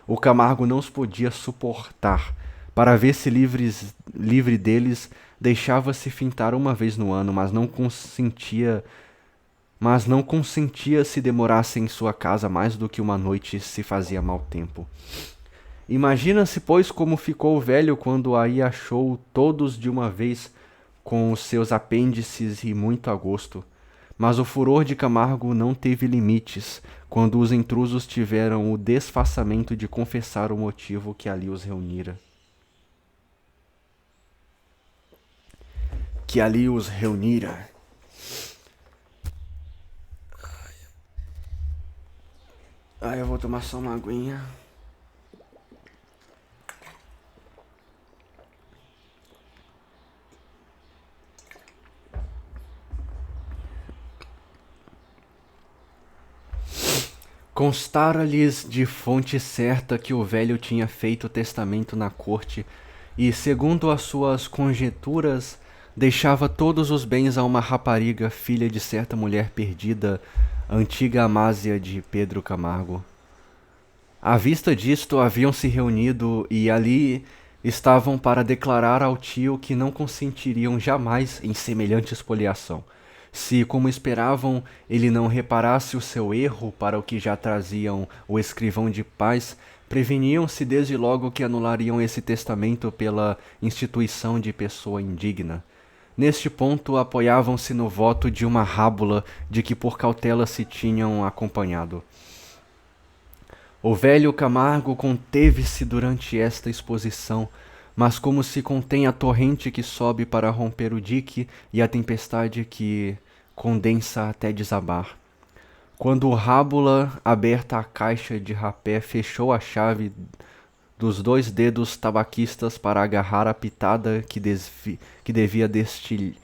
O Camargo não os podia suportar. Para ver-se livre deles, deixava-se fintar uma vez no ano, mas não consentia se demorasse em sua casa mais do que uma noite se fazia mau tempo. Imagina-se, pois, como ficou o velho quando aí achou todos de uma vez, com os seus apêndices e muito a gosto. Mas o furor de Camargo não teve limites, quando os intrusos tiveram o desfaçamento de confessar o motivo que ali os reunira. Eu vou tomar só uma aguinha. Constara-lhes de fonte certa que o velho tinha feito testamento na corte e, segundo as suas conjecturas, deixava todos os bens a uma rapariga, filha de certa mulher perdida, antiga amásia de Pedro Camargo. À vista disto, haviam se reunido e ali estavam para declarar ao tio que não consentiriam jamais em semelhante expoliação. Se, como esperavam, ele não reparasse o seu erro para o que já traziam o escrivão de paz, preveniam-se desde logo que anulariam esse testamento pela instituição de pessoa indigna. Neste ponto, apoiavam-se no voto de uma rábula de que por cautela se tinham acompanhado. O velho Camargo conteve-se durante esta exposição, mas como se contém a torrente que sobe para romper o dique e a tempestade que condensa até desabar. Quando o Rábula, aberta a caixa de rapé, fechou a chave dos 2 dedos tabaquistas para agarrar a pitada que devia destilhar.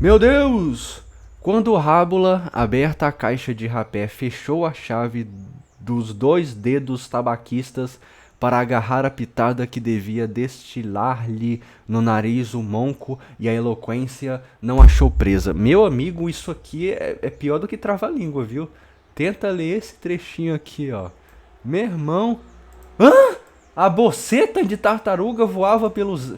Meu Deus! Quando o Rábula, aberta a caixa de rapé, fechou a chave dos 2 dedos tabaquistas para agarrar a pitada que devia destilar-lhe no nariz o monco e a eloquência, não achou presa. Meu amigo, isso aqui é pior do que trava-língua, viu? Tenta ler esse trechinho aqui, ó. Meu irmão... Hã? A boceta de tartaruga voava pelos...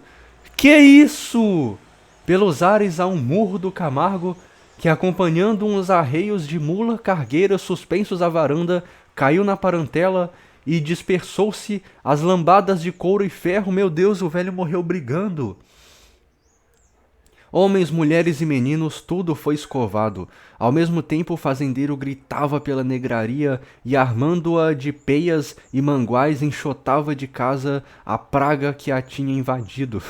Que isso? Pelos ares a um murro do Camargo, que, acompanhando uns arreios de mula cargueira suspensos à varanda, caiu na parentela e dispersou-se as lambadas de couro e ferro. Meu Deus, o velho morreu brigando. Homens, mulheres e meninos, tudo foi escovado. Ao mesmo tempo, o fazendeiro gritava pela negraria e, armando-a de peias e manguais, enxotava de casa a praga que a tinha invadido.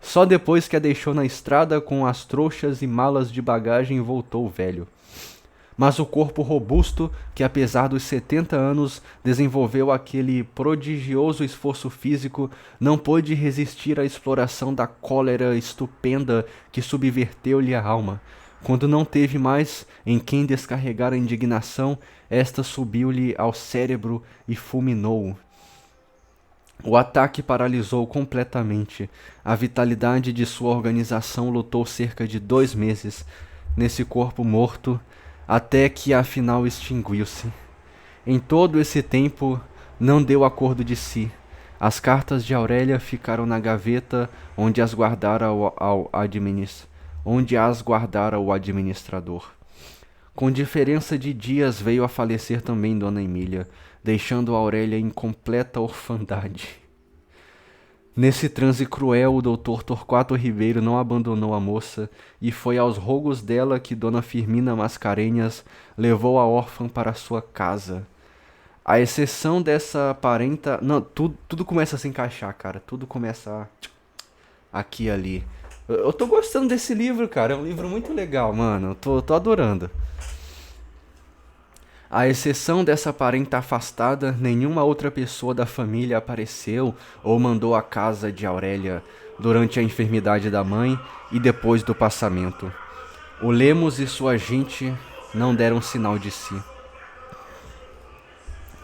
Só depois que a deixou na estrada com as trouxas e malas de bagagem voltou o velho. Mas o corpo robusto, que apesar dos 70 anos desenvolveu aquele prodigioso esforço físico, não pôde resistir à exploração da cólera estupenda que subverteu-lhe a alma. Quando não teve mais em quem descarregar a indignação, esta subiu-lhe ao cérebro e fulminou-o. O ataque paralisou completamente. A vitalidade de sua organização lutou cerca de 2 meses nesse corpo morto, até que afinal extinguiu-se. Em todo esse tempo, não deu acordo de si. As cartas de Aurélia ficaram na gaveta onde as guardara o administrador. Com diferença de dias veio a falecer também Dona Emília, deixando Aurélia em completa orfandade. Nesse transe cruel, o doutor Torquato Ribeiro não abandonou a moça, e foi aos rogos dela que Dona Firmina Mascarenhas levou a órfã para sua casa. À exceção dessa parenta... Não, tudo começa a se encaixar, cara. Tudo começa aqui e ali. Eu tô gostando desse livro, cara. É um livro muito legal, mano. Eu tô adorando. À exceção dessa parenta afastada, nenhuma outra pessoa da família apareceu ou mandou à casa de Aurélia durante a enfermidade da mãe e depois do passamento. O Lemos e sua gente não deram sinal de si.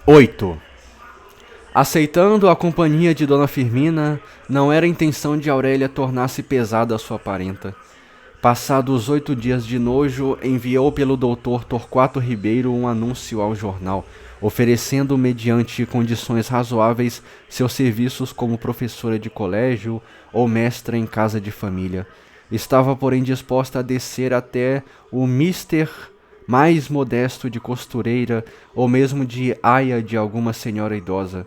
8. Aceitando a companhia de Dona Firmina, não era a intenção de Aurélia tornar-se pesada a sua parenta. Passados 8 dias de nojo, enviou pelo doutor Torquato Ribeiro um anúncio ao jornal, oferecendo, mediante condições razoáveis, seus serviços como professora de colégio ou mestra em casa de família. Estava, porém, disposta a descer até o mister mais modesto de costureira ou mesmo de aia de alguma senhora idosa.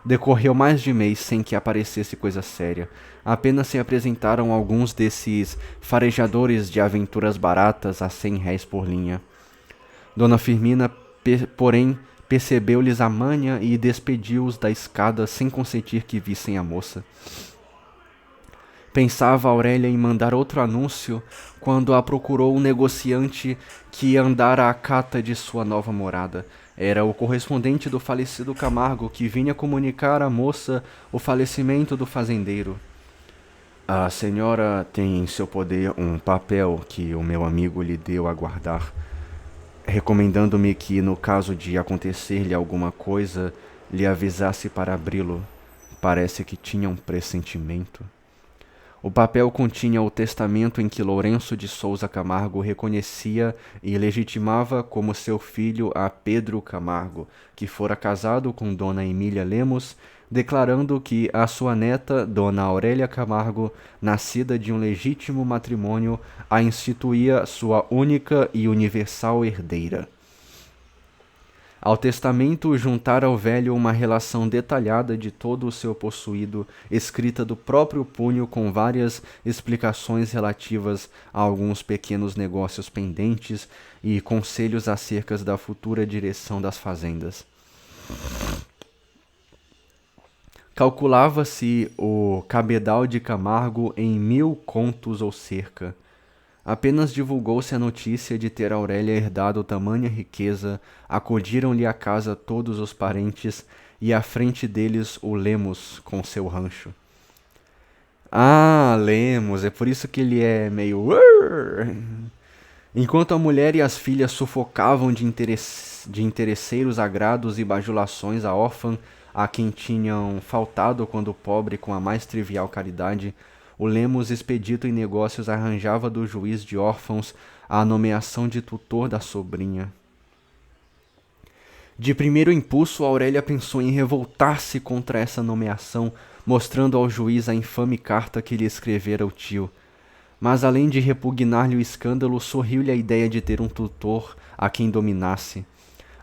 Decorreu mais de mês sem que aparecesse coisa séria. Apenas se apresentaram alguns desses farejadores de aventuras baratas a 100 réis por linha. Dona Firmina, porém, percebeu-lhes a manha e despediu-os da escada sem consentir que vissem a moça. Pensava Aurélia em mandar outro anúncio quando a procurou um negociante que andara à cata de sua nova morada. Era o correspondente do falecido Camargo que vinha comunicar à moça o falecimento do fazendeiro. A senhora tem em seu poder um papel que o meu amigo lhe deu a guardar, recomendando-me que, no caso de acontecer-lhe alguma coisa, lhe avisasse para abri-lo. Parece que tinha um pressentimento. O papel continha o testamento em que Lourenço de Souza Camargo reconhecia e legitimava como seu filho a Pedro Camargo, que fora casado com Dona Emília Lemos, declarando que a sua neta, Dona Aurélia Camargo, nascida de um legítimo matrimônio, a instituía sua única e universal herdeira. Ao testamento juntara ao velho uma relação detalhada de todo o seu possuído, escrita do próprio punho com várias explicações relativas a alguns pequenos negócios pendentes e conselhos acerca da futura direção das fazendas. Calculava-se o cabedal de Camargo em 1000 contos ou cerca. Apenas divulgou-se a notícia de ter Aurélia herdado tamanha riqueza, acudiram-lhe à casa todos os parentes e à frente deles o Lemos com seu rancho. Ah, Lemos, é por isso que ele é meio... Enquanto a mulher e as filhas sufocavam de interesseiros agrados e bajulações a órfã, a quem tinham faltado quando pobre com a mais trivial caridade, o Lemos, expedito em negócios, arranjava do juiz de órfãos a nomeação de tutor da sobrinha. De primeiro impulso, Aurélia pensou em revoltar-se contra essa nomeação, mostrando ao juiz a infame carta que lhe escrevera o tio. Mas além de repugnar-lhe o escândalo, sorriu-lhe a ideia de ter um tutor a quem dominasse.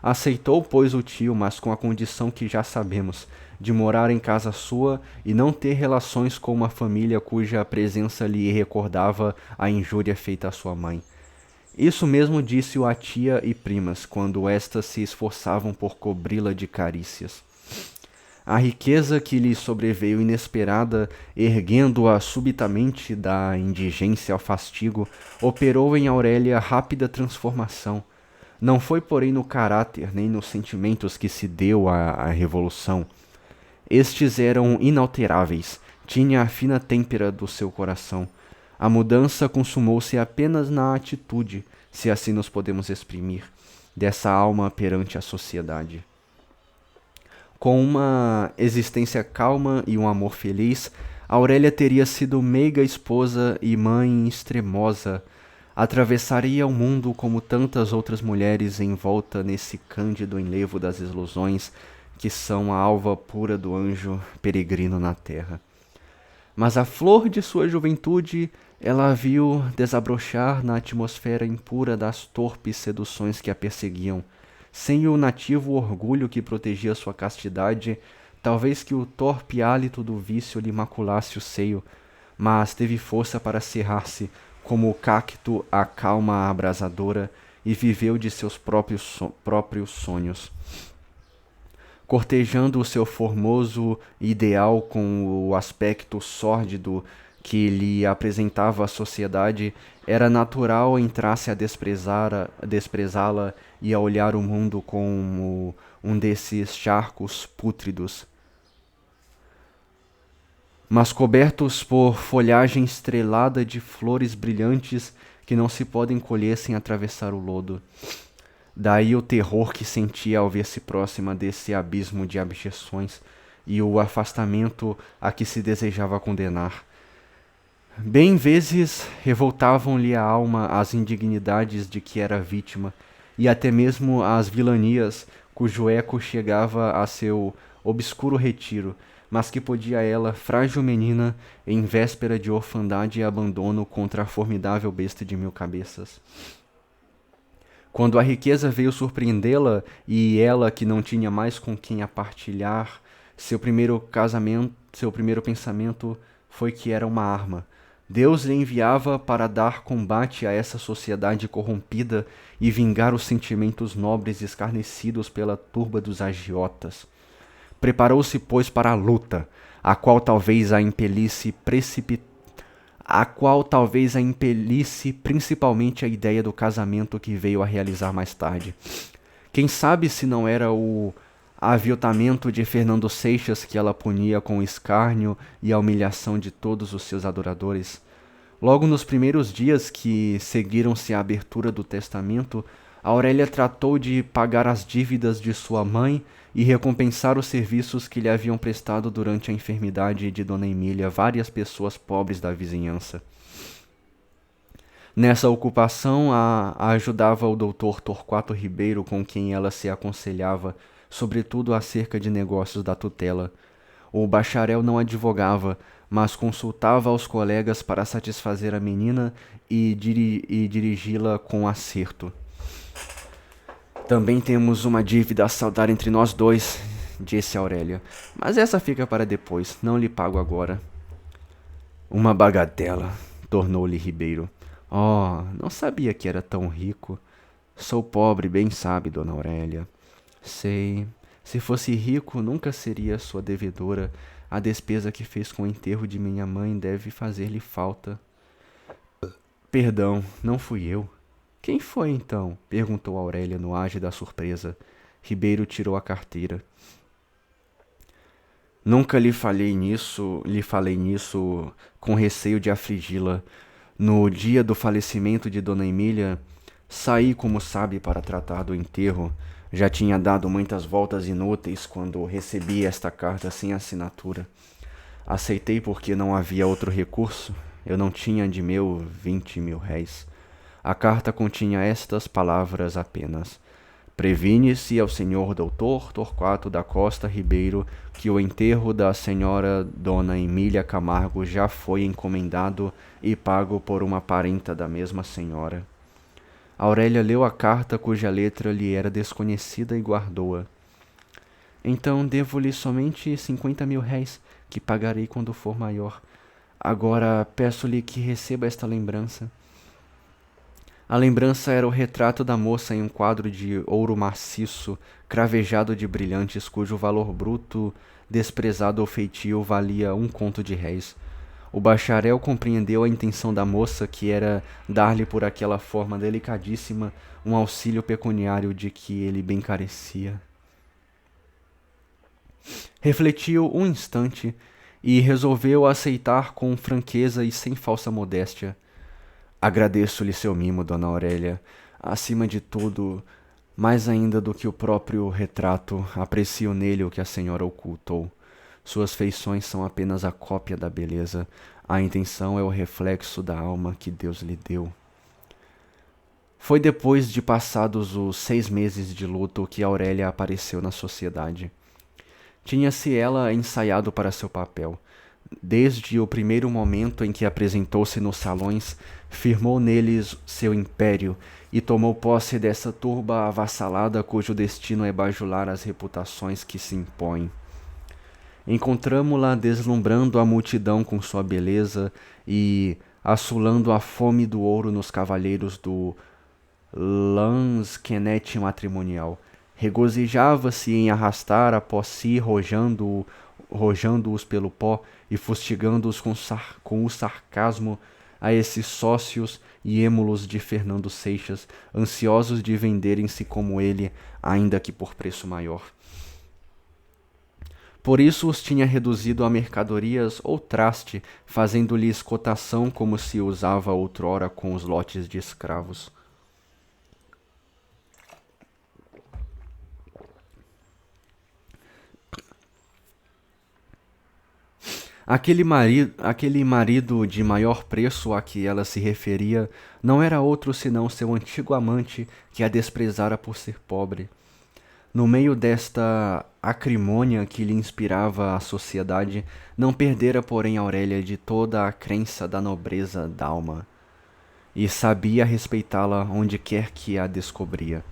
Aceitou, pois, o tio, mas com a condição que já sabemos, de morar em casa sua e não ter relações com uma família cuja presença lhe recordava a injúria feita à sua mãe. Isso mesmo disse-o a tia e primas, quando estas se esforçavam por cobri-la de carícias. A riqueza que lhe sobreveio inesperada, erguendo-a subitamente da indigência ao fastigo, operou em Aurélia rápida transformação. Não foi, porém, no caráter nem nos sentimentos que se deu a revolução. Estes eram inalteráveis, tinha a fina têmpera do seu coração. A mudança consumou-se apenas na atitude, se assim nos podemos exprimir, dessa alma perante a sociedade. Com uma existência calma e um amor feliz, Aurélia teria sido meiga esposa e mãe extremosa. Atravessaria o mundo como tantas outras mulheres envolta nesse cândido enlevo das ilusões que são a alva pura do anjo peregrino na terra. Mas a flor de sua juventude ela viu desabrochar na atmosfera impura das torpes seduções que a perseguiam. Sem o nativo orgulho que protegia sua castidade, talvez que o torpe hálito do vício lhe maculasse o seio, mas teve força para cerrar-se, como o cacto a calma abrasadora, e viveu de seus próprios sonhos. Cortejando o seu formoso ideal com o aspecto sórdido que lhe apresentava a sociedade, era natural entrasse a desprezá-la e a olhar o mundo como um desses charcos pútridos. Mas cobertos por folhagem estrelada de flores brilhantes que não se podem colher sem atravessar o lodo. Daí o terror que sentia ao ver-se próxima desse abismo de abjeções e o afastamento a que se desejava condenar. Bem vezes revoltavam-lhe a alma as indignidades de que era vítima, e até mesmo as vilanias cujo eco chegava a seu obscuro retiro, mas que podia ela, frágil menina, em véspera de orfandade e abandono contra a formidável besta de 1000 cabeças. Quando a riqueza veio surpreendê-la, e ela que não tinha mais com quem a partilhar, seu primeiro pensamento foi que era uma arma. Deus lhe enviava para dar combate a essa sociedade corrompida e vingar os sentimentos nobres escarnecidos pela turba dos agiotas. Preparou-se, pois, para a luta, a qual talvez a impelisse principalmente a ideia do casamento que veio a realizar mais tarde. Quem sabe se não era o aviltamento de Fernando Seixas que ela punia com o escárnio e a humilhação de todos os seus adoradores. Logo nos primeiros dias que seguiram-se à abertura do testamento, Aurélia tratou de pagar as dívidas de sua mãe e recompensar os serviços que lhe haviam prestado durante a enfermidade de Dona Emília várias pessoas pobres da vizinhança. Nessa ocupação a ajudava o doutor Torquato Ribeiro, com quem ela se aconselhava, sobretudo acerca de negócios da tutela. O bacharel não advogava, mas consultava aos colegas para satisfazer a menina e dirigi-la com acerto. Também temos uma dívida a saldar entre nós dois, disse Aurélia, mas essa fica para depois, não lhe pago agora. Uma bagatela, tornou-lhe Ribeiro. Oh, não sabia que era tão rico. Sou pobre, bem sabe, dona Aurélia. Sei. Se fosse rico, nunca seria sua devedora. A despesa que fez com o enterro de minha mãe deve fazer-lhe falta. Perdão, não fui eu. Quem foi, então? Perguntou Aurélia no auge da surpresa. Ribeiro tirou a carteira. Nunca lhe falei nisso com receio de afligi-la. No dia do falecimento de Dona Emília, saí, como sabe, para tratar do enterro. Já tinha dado muitas voltas inúteis quando recebi esta carta sem assinatura. Aceitei porque não havia outro recurso. Eu não tinha de 20 mil réis. A carta continha estas palavras apenas. Previne-se ao senhor doutor Torquato da Costa Ribeiro que o enterro da senhora Dona Emília Camargo já foi encomendado e pago por uma parenta da mesma senhora. Aurélia leu a carta cuja letra lhe era desconhecida e guardou-a. Então devo-lhe somente 50.000 réis, que pagarei quando for maior. Agora peço-lhe que receba esta lembrança. A lembrança era o retrato da moça em um quadro de ouro maciço, cravejado de brilhantes, cujo valor bruto, desprezado ou feitio, valia 1 conto de réis. O bacharel compreendeu a intenção da moça, que era dar-lhe por aquela forma delicadíssima um auxílio pecuniário de que ele bem carecia. Refletiu um instante e resolveu aceitar com franqueza e sem falsa modéstia. Agradeço-lhe seu mimo, Dona Aurélia. Acima de tudo, mais ainda do que o próprio retrato, aprecio nele o que a senhora ocultou. Suas feições são apenas a cópia da beleza. A intenção é o reflexo da alma que Deus lhe deu. Foi depois de passados os 6 meses de luto que Aurélia apareceu na sociedade. Tinha-se ela ensaiado para seu papel. Desde o primeiro momento em que apresentou-se nos salões, firmou neles seu império e tomou posse dessa turba avassalada cujo destino é bajular as reputações que se impõem. Encontramo-la deslumbrando a multidão com sua beleza e assolando a fome do ouro nos cavalheiros do lansquenete matrimonial. Regozijava-se em arrastar após si, rojando-os pelo pó e fustigando-os com o sarcasmo a esses sócios e êmulos de Fernando Seixas, ansiosos de venderem-se como ele, ainda que por preço maior. Por isso os tinha reduzido a mercadorias ou traste, fazendo-lhes cotação como se usava outrora com os lotes de escravos. Aquele marido de maior preço a que ela se referia não era outro senão seu antigo amante que a desprezara por ser pobre. No meio desta acrimônia que lhe inspirava a sociedade, não perdera, porém, Aurélia de toda a crença da nobreza d'alma, e sabia respeitá-la onde quer que a descobria.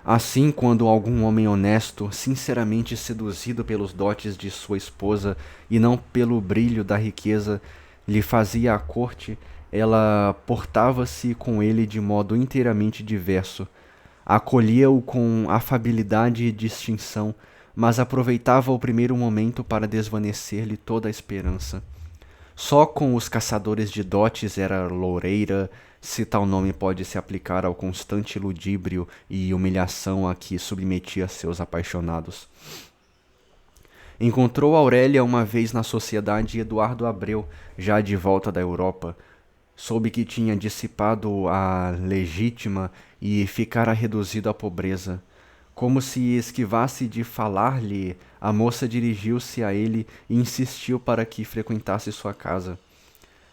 Assim, quando algum homem honesto, sinceramente seduzido pelos dotes de sua esposa e não pelo brilho da riqueza, lhe fazia a corte, ela portava-se com ele de modo inteiramente diverso. Acolhia-o com afabilidade e distinção, mas aproveitava o primeiro momento para desvanecer-lhe toda a esperança. Só com os caçadores de dotes era loureira, se tal nome pode se aplicar ao constante ludíbrio e humilhação a que submetia seus apaixonados. Encontrou Aurélia uma vez na sociedade Eduardo Abreu, já de volta da Europa. Soube que tinha dissipado a legítima e ficara reduzido à pobreza. Como se esquivasse de falar-lhe, a moça dirigiu-se a ele e insistiu para que frequentasse sua casa.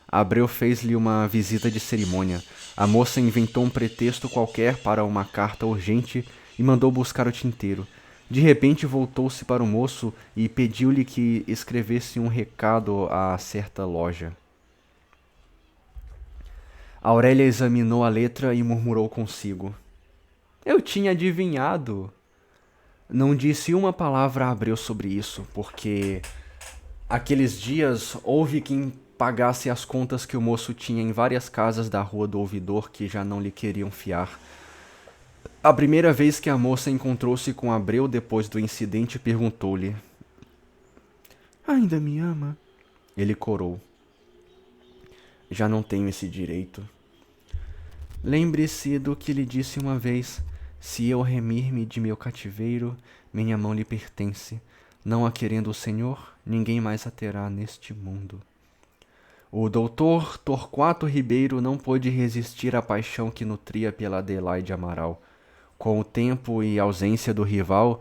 Abreu fez-lhe uma visita de cerimônia. A moça inventou um pretexto qualquer para uma carta urgente e mandou buscar o tinteiro. De repente voltou-se para o moço e pediu-lhe que escrevesse um recado a certa loja. Aurélia examinou a letra e murmurou consigo: Eu tinha adivinhado. Não disse uma palavra a Abreu sobre isso, porque aqueles dias houve quem pagasse as contas que o moço tinha em várias casas da Rua do Ouvidor que já não lhe queriam fiar. A primeira vez que a moça encontrou-se com Abreu depois do incidente, perguntou-lhe: Ainda me ama? Ele corou: Já não tenho esse direito. Lembre-se do que lhe disse uma vez: se eu remir-me de meu cativeiro, minha mão lhe pertence. Não a querendo o Senhor, ninguém mais a terá neste mundo. O doutor Torquato Ribeiro não pôde resistir à paixão que nutria pela Adelaide Amaral. Com o tempo e ausência do rival,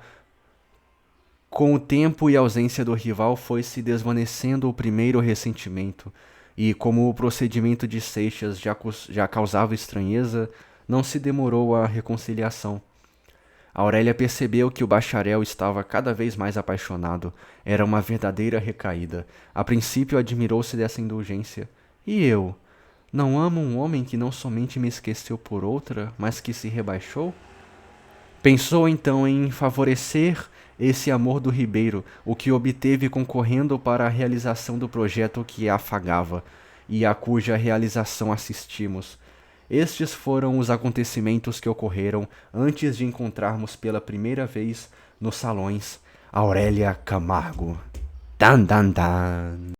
foi-se desvanecendo o primeiro ressentimento, e como o procedimento de Seixas já causava estranheza, não se demorou a reconciliação. Aurélia percebeu que o bacharel estava cada vez mais apaixonado. Era uma verdadeira recaída. A princípio admirou-se dessa indulgência. E eu? Não amo um homem que não somente me esqueceu por outra, mas que se rebaixou? Pensou então em favorecer esse amor do Ribeiro, o que obteve concorrendo para a realização do projeto que a afagava e a cuja realização assistimos. Estes foram os acontecimentos que ocorreram antes de encontrarmos pela primeira vez nos salões Aurélia Camargo. Dan dan dan.